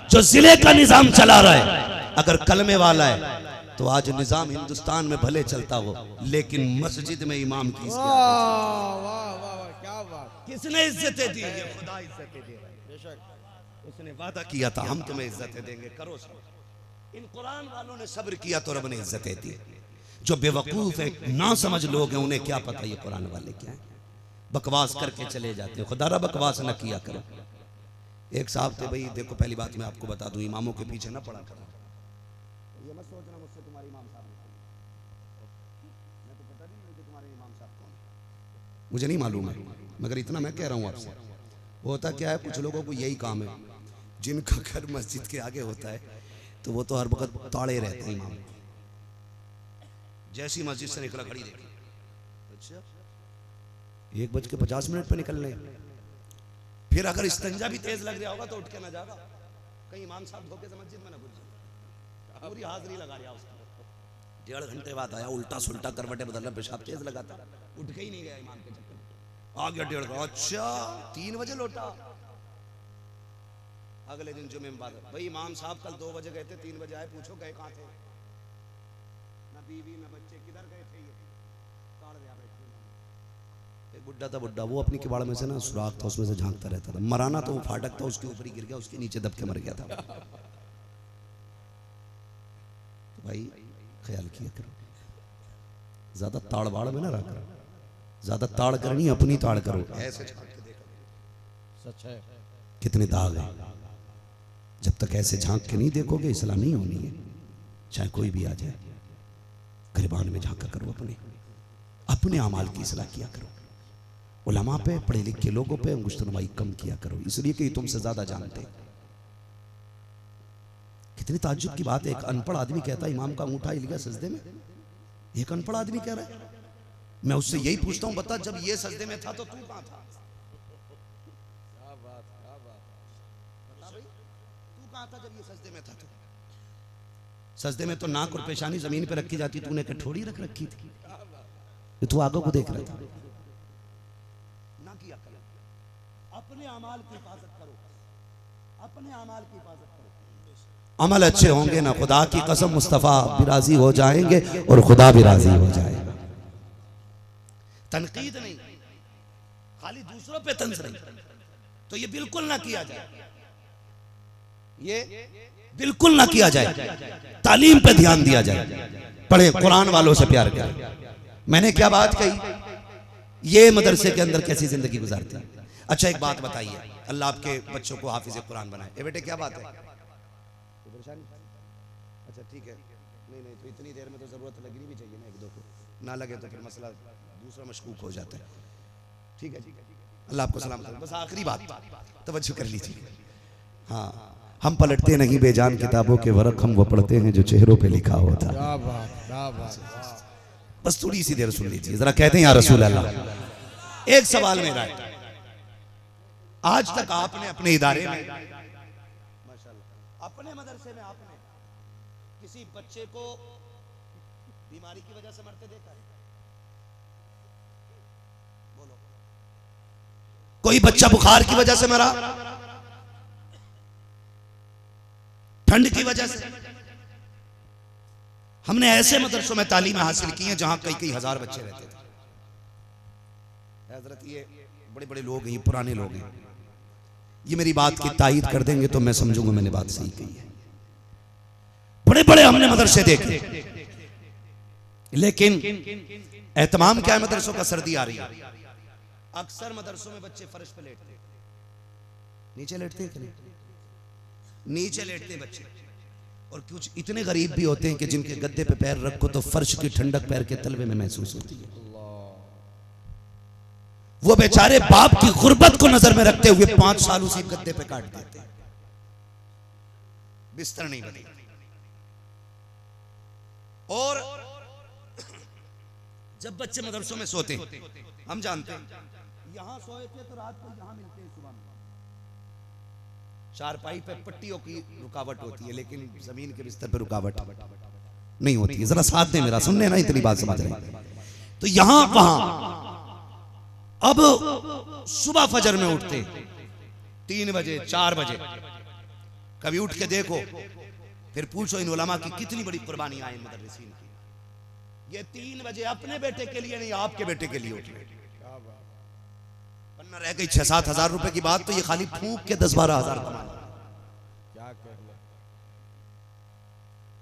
जो जिले का निजाम चला रहा है, अगर कलमे वाला है तो आज निजाम हिंदुस्तान में भले चलता हो, लेकिन मस्जिद में इमाम की वाह वाह वाह, क्या बात। किसने इज्जतें दी? ये खुदा इज्जतें दे रहा है। बेशक उसने वादा किया था हम तुम्हें इज्जतें देंगे, करो सब्र। इन कुरान वालों ने सब्र किया तो रब ने इज्जतें दी। जो बेवकूफ है ना समझ लोग हैं उन्हें क्या पता ये कुरान वाले क्या है, बकवास करके चले जाते हैं। खुदा बकवास न किया करो। एक साहब थे, भाई देखो पहली बात मैं आपको बता दूं, इमामों के पीछे ना पड़ा करो। ये मत सोचना मुझसे तुम्हारे इमाम साहब, मैं तो पता नहीं कि तुम्हारे इमाम साहब कौन है, मुझे नहीं मालूम है, मगर इतना मैं कह रहा हूँ आपसे। होता क्या है, कुछ लोगों को यही काम है, जिनका घर मस्जिद के आगे होता है तो वो तो हर वक्त ताड़े रहते हैं इमाम। जैसी मस्जिद से निकला घड़ी देखी, अच्छा 1:50 पे निकल रहे। फिर अगर इस्तंजा भी तेज लग रहा होगा तो उठ के ना जाएगा, कहीं इमाम साहब धोखे से मस्जिद में ना घुस जाए। पूरी हाजिरी लगा रहा उसको। 1.5 घंटे बाद आया, उल्टा सुल्टा करवटे बदल रहा, पेशाब तेज लगाता, उठ के ही नहीं गया इमाम के चक्कर में। आ गया 1:30, अच्छा 3 बजे लौटा। अगले दिन जुमे में बात, भाई इमाम साहब कल 2 बजे गए थे, 3 बजे आए, पूछो गए कहाँ थे? ना बीवी ना बच्चे, किधर गए थे? ये ताड़ दिया बैठे। एक बुड्ढा था, बुड्ढा वो अपनी किवाड़ में से ना सुराख था, उसमें से झांकता रहता था। मराना तो वो फाटक था, उसके ऊपर ही गिर गया, उसके नीचे दब के मर गया था। तो भाई ख्याल किया करो, ज्यादा ताड़ बाड़ में ना रहा करो, ज्यादा ताड़ करनी अपनी ताड़ करो। ऐसे झांक के देखो, सच है। कितने दाग हैं। जब तक ऐसे झांक के नहीं देखोगे इस्लाह नहीं होनी है। चाहे कोई भी आ जाए, गिरबान में झांका करो, अपने अमाल की इस्लाह किया करो। उलमा पे, पढ़े लिखे लोगों पे अंगुश्तनुमाई कम किया करो, इसलिए कि तुमसे ज्यादा जानते। कितनी ताज्जुब की बात है, एक अनपढ़ आदमी कहता है इमाम का अंगूठा हिल गया सजदे में। एक अनपढ़ आदमी कह रहा है। मैं उससे यही पूछता हूं, बता जब ये सजदे में था तो तू कहां था? था जब ये सजदे में था तो? सजदे में तो नाक और पेशानी जमीन पे रखी जाती, तूने कठोरी रख रखी थी, तू आगे को देख रहा था ना। किया करो, अपने अमाल की हिफाजत करो, अपने अमाल की हिफाजत करो। अमल अच्छे होंगे ना, खुदा की कसम मुस्तफा भी राजी हो जाएंगे और खुदा भी राजी हो जाएगा। तनकीद नहीं, खाली दूसरों पे तंज नहीं, तो ये बिल्कुल ना किया जाए, ये बिल्कुल ना किया जाए। तालीम पे ध्यान दिया जाए, पढ़े, कुरान वालों से प्यार करें। मैंने क्या बात कही, ये मदरसे के अंदर कैसी जिंदगी गुजारते हैं। अच्छा एक बात बताइए, अल्लाह आपके बच्चों को हाफिज कुरान बनाए। ए बेटे क्या बात है, कोई परेशानी? अच्छा ठीक है, नहीं नहीं तो इतनी देर में तो ज़रूरत लगनी भी चाहिए ना, एक दो को ना लगे तो फिर मसला दूसरा मशकूक हो जाता है। ठीक है, अल्लाह आपको सलाम करे। बस आखिरी बात तवज्जो कर लीजिए। हाँ, हम पलटते नहीं बेजान किताबों के वरक, हम वो पढ़ते हैं जो चेहरों पे लिखा होता। क्या बात, क्या बात। बस थोड़ी सी देर सुन लीजिए जरा। कहते हैं या रसूल अल्लाह, एक सवाल मेरा है, आज तक आपने अपने इदारे में, माशाल्लाह, अपने मदरसे में आपने किसी बच्चे को बीमारी की वजह से मरते देखा है? बोलो, कोई बच्चा बुखार की वजह से मरा, ठंड की वजह से? हमने ऐसे मदरसों में तालीम हासिल की है जहां कई कई हजार बच्चे रहते थे। हजरत ये बड़े बड़े लोग हैं, ये पुराने लोग हैं, ये मेरी बात की तायीद कर देंगे तो मैं समझूंगा मैंने बात सही कही है। बड़े बड़े हमने मदरसे देखे, लेकिन एहतमाम क्या है मदरसों का? सर्दी आ रही है, अक्सर मदरसों में बच्चे फर्श पे लेटते, नीचे लेटते हैं कि नहीं? नीचे लेटते बच्चे, और कुछ इतने गरीब भी होते हैं कि जिनके गद्दे पे पैर रखो तो फर्श की ठंडक पैर के तलवे में महसूस होती है। वो बेचारे बाप की गुर्बत को नजर में रखते हुए 5 साल उसी गद्दे पे काट देते, बिस्तर नहीं बदलते। और जब बच्चे मदरसों में सोते हैं, हम जानते हैं यहां सोए थे तो रात को यहां मिलते हैं सुबह में। चारपाई पे पट्टियों की रुकावट होती है, लेकिन जमीन के बिस्तर पे रुकावट नहीं होती है। जरा साथ दे मेरा, सुनने ना, इतनी बात समझ रहे। तो यहां वहां अब सुबह फजर में उठते 3 बजे 4 बजे, कभी उठ के देखो, फिर पूछो इन उलमा की कितनी बड़ी कुर्बानी आई मुदर्रिसीन की। ये 3 बजे अपने बेटे के लिए नहीं, आपके बेटे के लिए उठे। वरना रह गई 6-7 हजार रुपए की बात, तो ये खाली फूंक के 10-12 हजार कमा लेंगे। क्या कहने,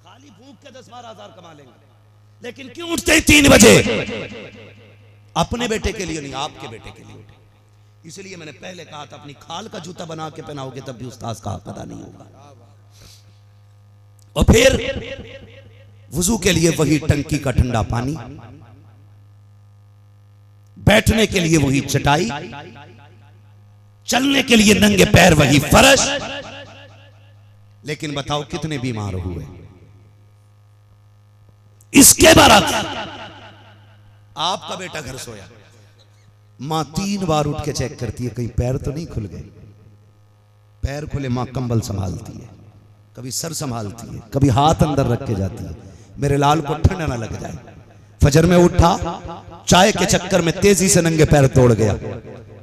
खाली फूंक के 10-12 हजार कमा लेंगे। लेकिन क्यों उठते हैं 3 बजे? अपने बेटे के लिए नहीं, आपके बेटे के लिए उठे। इसलिए मैंने पहले कहा था, अपनी खाल का जूता बना के पहनाओगे तब भी उस्ताद का पता नहीं होगा। और फिर वुजू के लिए वही टंकी का ठंडा पानी, बैठने के लिए वही चटाई, चलने के लिए नंगे पैर वही फर्श। लेकिन बताओ कितने बीमार हुए इसके बरक्स। आपका बेटा घर सोया, मां 3 बार उठ के चेक करती है कहीं पैर तो नहीं खुल गए। पैर खुले मां कंबल संभालती है, कभी सर संभालती है, कभी हाथ अंदर रख के जाती है, मेरे लाल को ठंडा ना लग जाए। फजर में उठा, चाय के चक्कर में तेजी से नंगे पैर तोड़ गया,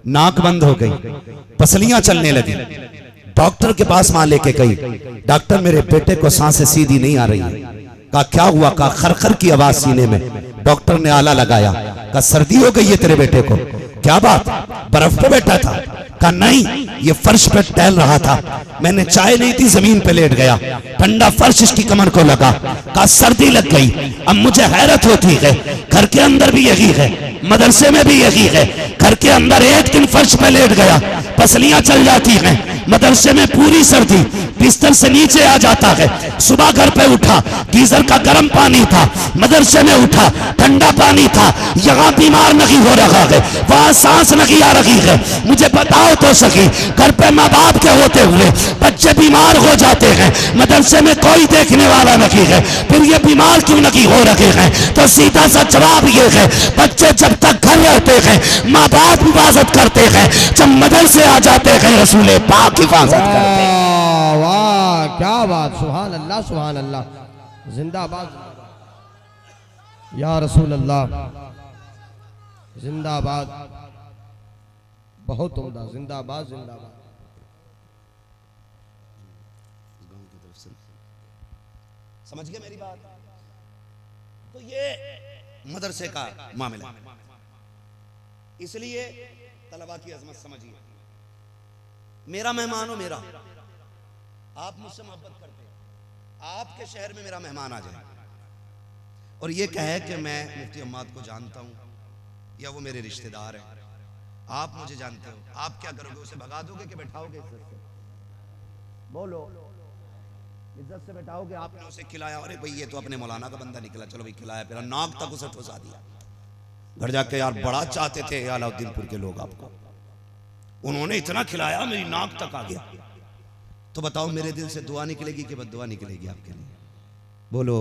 नाक बंद हो गई, पसलियां चलने लगी। डॉक्टर के पास मां लेके गई, डॉक्टर मेरे बेटे को सांसें सीधी नहीं आ रही है। कहा क्या हुआ? कहा खरखर की आवाज सीने में। डॉक्टर ने आला लगाया, कहा सर्दी हो गई है तेरे बेटे को। क्या बात? बर्फ पे बैठा था? कहा नहीं, ये फर्श पे टहल रहा था, मैंने चाय नहीं थी, जमीन पे लेट गया, ठंडा फर्श इसकी कमर को लगा। कहा सर्दी लग गई। अब मुझे हैरत होती है, घर के अंदर भी यही है, मदरसे में भी यही है। घर के अंदर एक दिन फर्श पे लेट गया, पसलियां चल जाती हैं, मदरसे में पूरी सर्दी, बिस्तर से नीचे आ जाता है। सुबह घर पे उठा, गीजर का गर्म पानी था, मदरसे में उठा, ठंडा पानी था। यहाँ बीमार नहीं हो रहा है, वहां सांस नहीं आ रही है। मुझे बताओ तो सही, घर पे माँ बाप के होते हुए बच्चे बीमार हो जाते हैं, मदरसे में कोई देखने वाला नहीं है, फिर ये बीमार क्यों नहीं हो रहे हैं? तो सीधा सा जवाब ये है, बच्चे जब तक घर रहते हैं माँ बाप हिफाजत करते हैं, जब मदरसे आ जाते हैं रसूल पाक हिफाजत करते हैं। वाह वाह, क्या बात, सुभान अल्लाह, सुभान अल्लाह, जिंदाबाद या रसूल अल्लाह, जिंदाबाद, बहुत उम्दा, जिंदाबाद जिंदाबाद। समझ गए मेरी बात? तो ये मदरसे का मामला, इसलिए तलबा की अजमत समझिए। मेरा मेहमान हो, मेरा, आप मुझसे मोहब्बत करते हैं, आपके शहर में मेरा मेहमान आ जाए और ये कहे कि मैं मुफ्ती अम्माद को जानता हूं या वो मेरे रिश्तेदार हैं, आप मुझे जानते हो, आप क्या करोगे? उसे भगा दोगे कि बैठाओगे इज्जत से? बोलो, इज्जत से बैठाओगे? आपने उसे खिलाया, अरे भाई ये तो अपने मौलाना का बंदा निकला, चलो भाई खिलाया, फिर नाक तक उसे ठुसा दिया। घर जाके यार बड़ा चाहते थे अलाउद्दीनपुर के लोग आपको, उन्होंने इतना खिलाया मेरी नाक तक आ गया। तो बताओ मेरे दिल से दुआ निकलेगी कि बद्दुआ निकलेगी आपके लिए? बोलो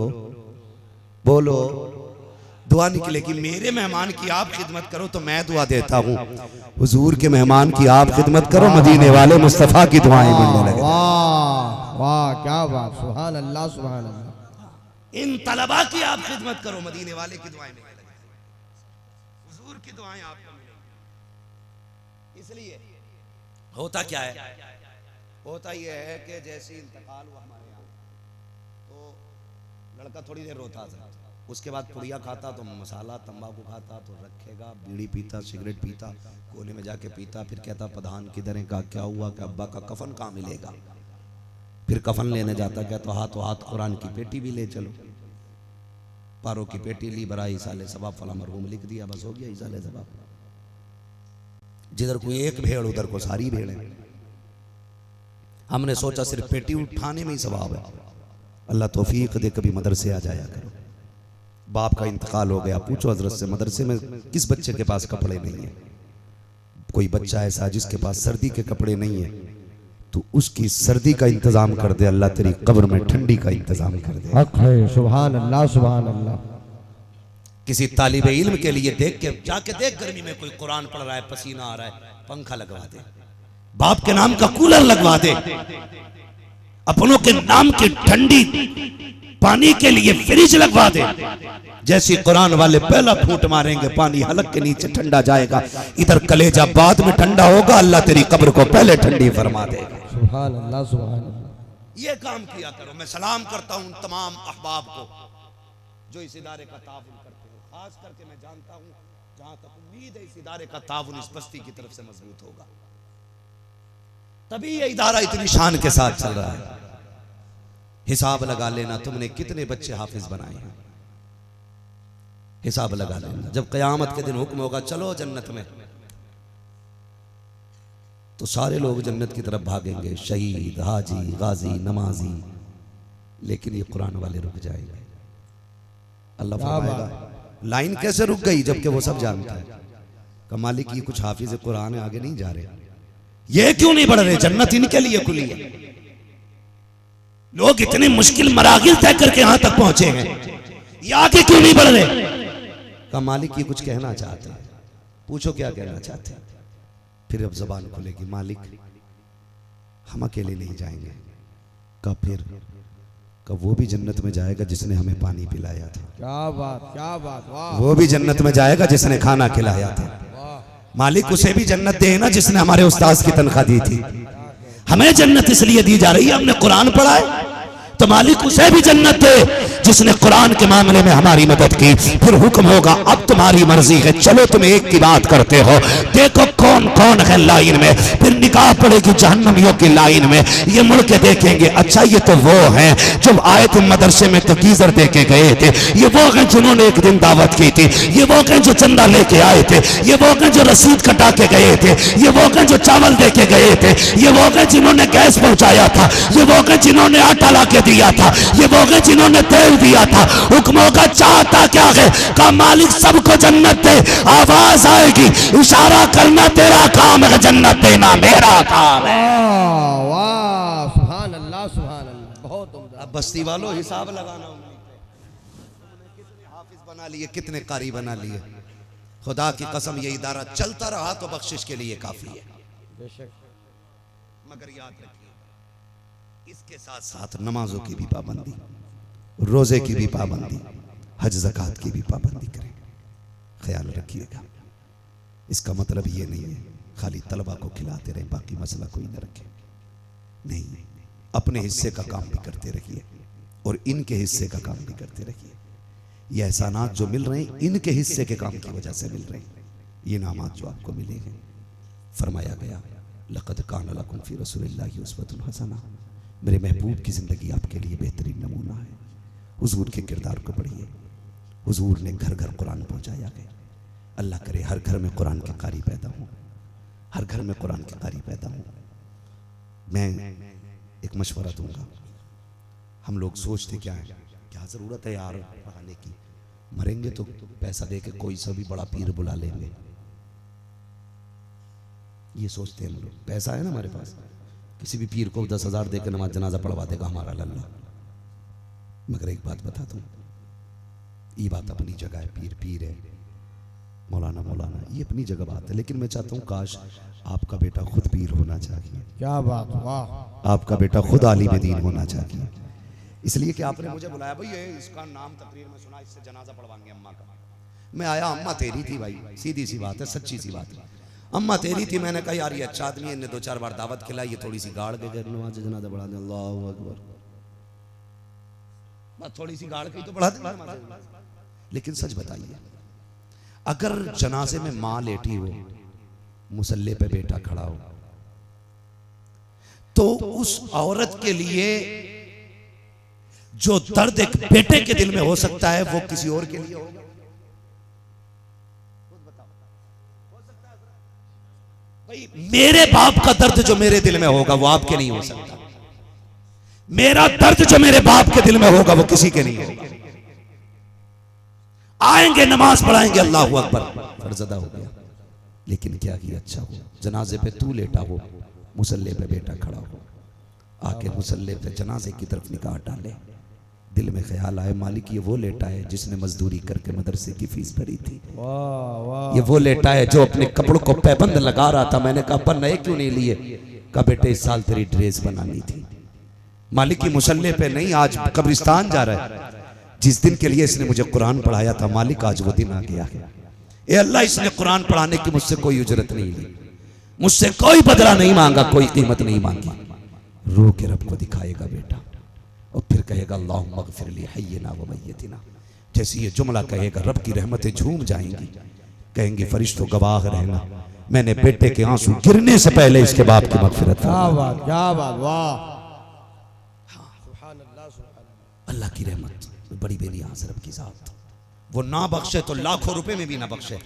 बोलो, दुआ निकलेगी। मेरे मेहमान की आप खिदमत करो तो मैं दुआ देता हूँ, हुजूर के मेहमान की आप खिदमत करो, मदीने वाले मुस्तफ़ा की दुआएं मिलने लगे। वाह वाह, क्या बात, सुभान अल्लाह सुभान अल्लाह। इन तलबा की आप खिदमत करो, मदीने वाले की दुआएं मिलने लगे, हुजूर की दुआएं आपको मिलेंगी। इसलिए होता क्या है, होता यह है कि जैसे इंतकाल हुआ हमारे यहाँ, तो लड़का थोड़ी देर रोता था, उसके बाद पुड़िया खाता तो मसाला तंबाकू खाता तो रखेगा, बीड़ी पीता, सिगरेट पीता, कोने में जाके पीता, फिर कहता प्रधान किधर है? का क्या हुआ? कि अब्बा का कफन कहाँ मिलेगा? फिर कफन लेने जाता, क्या तो हाथों हाथ कुरान की पेटी भी ले चलो। पारों की पेटी ली, बरा ईसाले सबाब फला मरहूम लिख दिया, बस हो गया ईसाले सबाब। जिधर कोई एक भेड़ उधर को सारी भेड़ें। हमने सोचा सिर्फ पेटी उठाने में ही सवाब है। अल्लाह तौफीक दे कभी मदरसे आ जाया करो। बाप का इंतकाल हो गया, पूछो हजरत से मदरसे में किस बच्चे के पास कपड़े नहीं है? कोई बच्चा ऐसा जिसके पास सर्दी के कपड़े नहीं है, तो उसकी सर्दी का इंतजाम कर दे, अल्लाह तेरी कब्र में ठंडी का इंतजाम कर दे। हक है, सुभान अल्लाह सुभान अल्लाह। किसी तालिबे इल्म के लिए देख के जाके देख, गर्मी में कोई कुरान पढ़ रहा है, पसीना आ रहा है, पंखा लगवा दे, बाप के नाम का कूलर लगवा दे, अपनों के नाम की ठंडी पानी के लिए फ्रिज लगवा दे। जैसी कुरान वाले पहला फूट मारेंगे, पानी हलक के नीचे ठंडा जाएगा, इधर कलेजा बाद में ठंडा होगा, अल्लाह तेरी कब्र को पहले ठंडी फरमा देगा। सुभान अल्लाह सुभान अल्लाह। ये काम किया करो। मैं सलाम करता हूं तमाम अहबाब को जो इस इदारे का ताउन करते हैं, खास करके मैं जानता हूं, जहां तक उम्मीद है इस इदारे का ताउन इस बस्ती की तरफ से मजबूत होगा, तभी ये इदारा इतनी शान के साथ चल रहा है। हिसाब लगा लेना तुमने कितने बच्चे हाफिज बनाए हैं, हिसाब लगा लेना। जब क़यामत के दिन हुक्म होगा चलो जन्नत में, तो सारे लोग जन्नत की तरफ भागेंगे, शहीद, हाजी, गाजी, नमाजी, लेकिन ये कुरान वाले रुक जाएंगे। अल्लाह फरमाएगा लाइन कैसे रुक गई, जबकि वो सब जानता है कि मालिक ये कुछ हाफिज कुरान आगे नहीं जा रहे, ये क्यों नहीं बढ़ रहे? जन्नत इनके लिए खुली है। लोग इतने मुश्किल मरागिल तय करके यहां तक पहुंचे हैं, ये आगे क्यों नहीं बढ़ रहे? का मालिक ये कुछ कहना चाहते हैं, पूछो क्या कहना चाहते हैं। फिर अब जबान खुलेगी, मालिक हम अकेले नहीं जाएंगे। कब? फिर कब? वो भी जन्नत में जाएगा जिसने हमें पानी पिलाया था। क्या बात, क्या बात, वाह। वो भी जन्नत में जाएगा जिसने खाना खिलाया था। मालिक उसे भी जन्नत दे ना जिसने हमारे उस्ताद की तनख्वाह दी थी। हमें जन्नत इसलिए दी जा रही है हमने कुरान पढ़ा है, तो मालिक उसे भी जन्नत दे जिसने कुरान के मामले में हमारी मदद की। फिर हुक्म होगा अब तुम्हारी मर्जी है, चलो तुम एक की बात करते हो, देखो कौन कौन है लाइन में। फिर निकाह पड़ेगी जहन्नमियों की लाइन में, ये मुड़ के देखेंगे, अच्छा ये तो वो हैं जो आए थे मदरसे में तो गीजर दे के गए थे, ये वो हैं जिन्होंने एक दिन दावत की थी, ये वो हैं जो चंदा लेके आए थे, ये वो हैं जो रसीद कटा के गए थे, ये वो हैं जो चावल दे के गए थे, ये वो हैं जिन्होंने गैस पहुंचाया था, ये वो हैं जिन्होंने आटा ला के दिया था, ये वो हैं जिन्होंने तेल दिया था। हुक्मों का चाहता क्या है? का मालिक सबको जन्नत दे। आवाज आएगी, इशारा करना तेरा काम है, जन्नत देना मेरा काम है। वाह, सुभान अल्लाह सुभान अल्लाह, बहुत उम्दा। अब बस्ती वालों हिसाब लगाना, कितने हाफिज बना लिए, कितने कारी बना लिए। खुदा की कसम ये इदारा चलता रहा तो बख्शिश के लिए काफी है, बेशक। मगर याद रखिए इसके साथ साथ नमाजों की भी पाबंदी, रोजे की भी पाबंदी, हज ज़कात की भी पाबंदी करें। ख्याल रखिएगा, इसका मतलब ये नहीं है खाली तलबा को खिलाते रहे बाकी मसला कोई न रखे, नहीं, अपने हिस्से का काम भी करते रहिए और इनके हिस्से का काम भी करते रहिए। ये एहसानात जो मिल रहे हैं इनके हिस्से के काम की वजह से मिल रहे हैं, ये इनामात जो आपको मिले हैं। फरमाया गया लक़द कान लकुम फ़ी रसूलिल्लाहि उस्वतुन हसना, मेरे महबूब की ज़िंदगी आपके लिए बेहतरीन नमूना है। हुजूर के किरदार को पढ़िए, हुजूर ने घर घर कुरान पहुँचाया गया। अल्लाह करे हर घर में कुरान के कारी पैदा हों, हर घर में कुरान के कारी पैदा हों। मैं एक मशवरा दूंगा, हम लोग सोचते क्या है, क्या ज़रूरत है यार पढ़ाने की, मरेंगे तो पैसा दे के कोई सा भी बड़ा पीर बुला लेंगे, ये सोचते हैं हम लोग। पैसा है ना हमारे पास, किसी भी पीर को 10,000 दे के नमाज जनाजा पढ़वा देगा हमारा लल्ला। मगर एक बात बता दूं, ये बात अपनी जगह है, पीर पीर है, मौलाना मौलाना, ये अपनी जगह बात है। लेकिन मैं चाहता हूँ काश आपका बेटा खुद पीर होना चाहिए। क्या बात, वाह। आपका बेटा खुद आलिम दीन होना चाहिए। इसलिए कि आपने मुझे बुलाया, भाई ये इसका नाम तकरीर में सुना, इससे जनाजा पढ़वाएंगे अम्मा का। मैं आया, अम्मा तेरी थी भाई, सीधी सी बात है, सच्ची सी बात है, अम्मा तेरी थी। मैंने कहा यार ये अच्छा आदमी है, इन्हें 2-4 बार दावत खिलाई, ये थोड़ी सी गाड़ के नमाज जनाजा पढ़ा दे। अल्लाहू अकबर, बस थोड़ी सी गाड़ के तो पढ़ा दे। लेकिन सच बताइए, अगर जनाजे में माँ लेटी हो, मुसल्ले पे बेटा खड़ा हो, तो उस औरत के लिए जो दर्द एक बेटे के दिल में हो सकता है वो किसी और के लिए होगा। भाई मेरे बाप का दर्द जो मेरे दिल में होगा वो आपके नहीं हो सकता, मेरा दर्द जो मेरे बाप के दिल में होगा वो किसी के नहीं होगा। आएंगे नमाज पढ़ाएंगे, अल्लाहू अकबर, फर्ज अदा हो गया। लेकिन क्या किया अच्छा हो, जनाजे पे तू लेटा हो, मुसल्ले पे बेटा खड़ा हो, आके मुसल्ले पे जनाजे की तरफ निगाह डाले, दिल में ख्याल आए मालिक ये वो लेटा है जिसने मजदूरी करके मदरसे की फीस भरी थी, ये वो लेटा है जो अपने कपड़ों को पैबंद लगा रहा था। मैंने कहा पर नए क्यों नहीं लिए, कहा बेटे इस साल तेरी ड्रेस बनानी थी। मालिक की मुसल्ले पे नहीं, आज कब्रिस्तान जा रहा है। जिस दिन के लिए इसने मुझे कुरान पढ़ाया था मालिक, आज वो दिन आ गया। ए अल्लाह, इसने कुरान पढ़ाने की मुझसे कोई उजरत नहीं ली, मुझसे कोई बदला नहीं मांगा, कोई कीमत नहीं मांगी। रो के रब को दिखाएगा बेटा और फिर कहेगा अल्लाहुम्मा अग़फिर ली हय्यिना व मय्यितिना। जैसे ये जुमला कहेगा रब की रहमतें झूम जाएंगी, कहेंगे फरिश्तों गवाह रहना, मैंने बेटे के आंसू गिरने से पहले इसके बाप की मग़फ़िरत फरमाई। क्या बात, वाह। अल्लाह की रहमत बड़ी बेनियाज रब की ज़ात, वो ना बख्शे तो लाखों रुपए में भी ना बख्शे,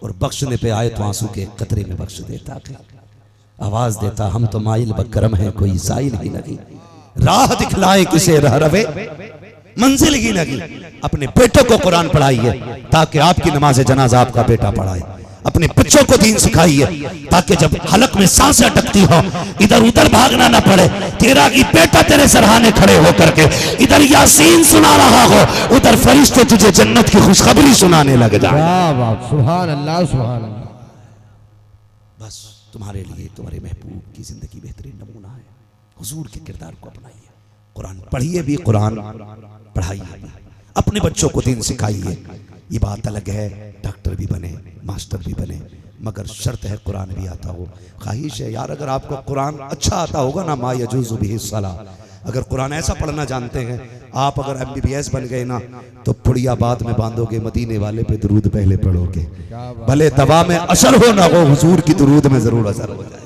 और बख्शने पे आए तो आंसू के कतरे में बख्श देता, आवाज देता हम तो माइल बकरम है, कोई साइल ही नहीं, राह दिखलाए किसे रह रवे, मंजिल ही नहीं। अपने बेटों को कुरान पढ़ाइए ताकि आपकी नमाज जनाजा आपका बेटा पढ़ाए, अपने बच्चों को दीन सिखाइए ताकि जब हलक में सांसें अटकती हो इधर उधर भागना ना पड़े, तेरा की बेटा तेरे सरहाने खड़े होकर के इधर यासीन सुना रहा हो, उधर फरिश्ते तुझे जन्नत की खुशखबरी सुनाने लग जाए। सुभान अल्लाह, सुभान अल्लाह। बस तुम्हारे लिए तुम्हारे महबूब की जिंदगी बेहतरीन नमूना है। हुजूर के किरदार को अपनाइए, कुरान पढ़िए भी, कुरान पढ़ाइए भी, अपने बच्चों को दीन सिखाइए। ये बात अलग है डॉक्टर भी बने, मास्टर भी बने, मगर शर्त है कुरान भी आता हो। ख्वाहिश है यार अगर आपको कुरान अच्छा आता होगा ना, मा यजूज़ु बिही सलाह, अगर कुरान ऐसा पढ़ना जानते हैं आप, अगर MBBS बन गए ना तो पुड़िया बाद में बांधोगे, मदीने वाले पे दुरूद पहले पढ़ोगे, भले दवा में असर हो ना हो, हुजूर की दुरूद में जरूर असर हो जाएगा।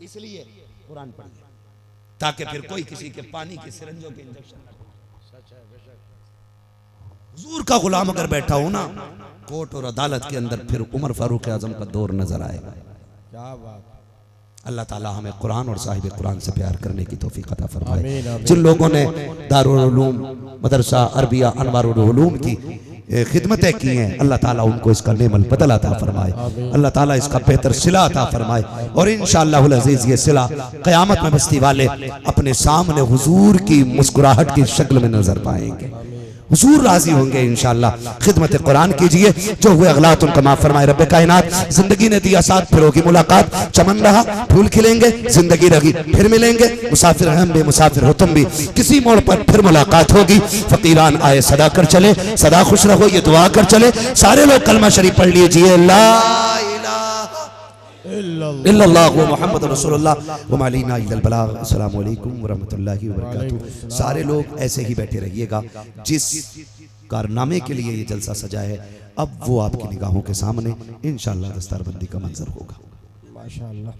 इसलिए कुरान पढ़िए ताकि फिर कोई किसी के पानी के सिरंजों के इंजेक्शन, हुजूर का गुलाम अगर बैठा हो ना कोर्ट और अदालत के अंदर, फिर उमर फारूक आजम का दौर नजर आएगा। क्या बात। अल्लाह ताला हमें कुरान और साहिब कुरान से प्यार करने की तौफीक अता फरमाए। जिन लोगों ने दारुल उलूम मदरसा अरबिया अनवारुल उलूम की खिदमतें की हैं, अल्लाह ताला उनको इसका नेमल बदल अता फरमाए, अल्लाह ताला इसका बेहतर सिला अता फरमाए, और इंशाअल्लाहुल अज़ीज़ ये सिला क़यामत में बस्ती वाले अपने सामने हुजूर की मुस्कुराहट की शक्ल में नजर पाएंगे, हुजूर राजी होंगे इंशाअल्लाह। खिदमत कुरान कीजिए, जो हुए अगलात उनका माफ फरमाए रब्बे कायनात। जिंदगी ने दिया साथ, फिर होगी मुलाकात, चमन रहा फूल खिलेंगे, जिंदगी रही फिर मिलेंगे, मुसाफिर हम भी मुसाफिर हो तुम भी, किसी मोड़ पर फिर मुलाकात होगी। फकीरान आए सदा कर चले, सदा खुश रहो ये दुआ कर चले। सारे लोग कलमा शरीफ पढ़ लीजिए, ला इल्लल्लाहु मुहम्मदुर रसूलुल्लाह व मा अलैना इल्लल बलाग। अस्सलामु अलैकुम व रहमतुल्लाहि व बरकातुहू। सारे लोग ऐसे ही बैठे रहिएगा, जिस कारनामे के लिए ये जलसा सजा है अब वो आपकी निगाहों के सामने इंशाअल्लाह दस्तारबंदी का मंजर होगा। माशाअल्लाह।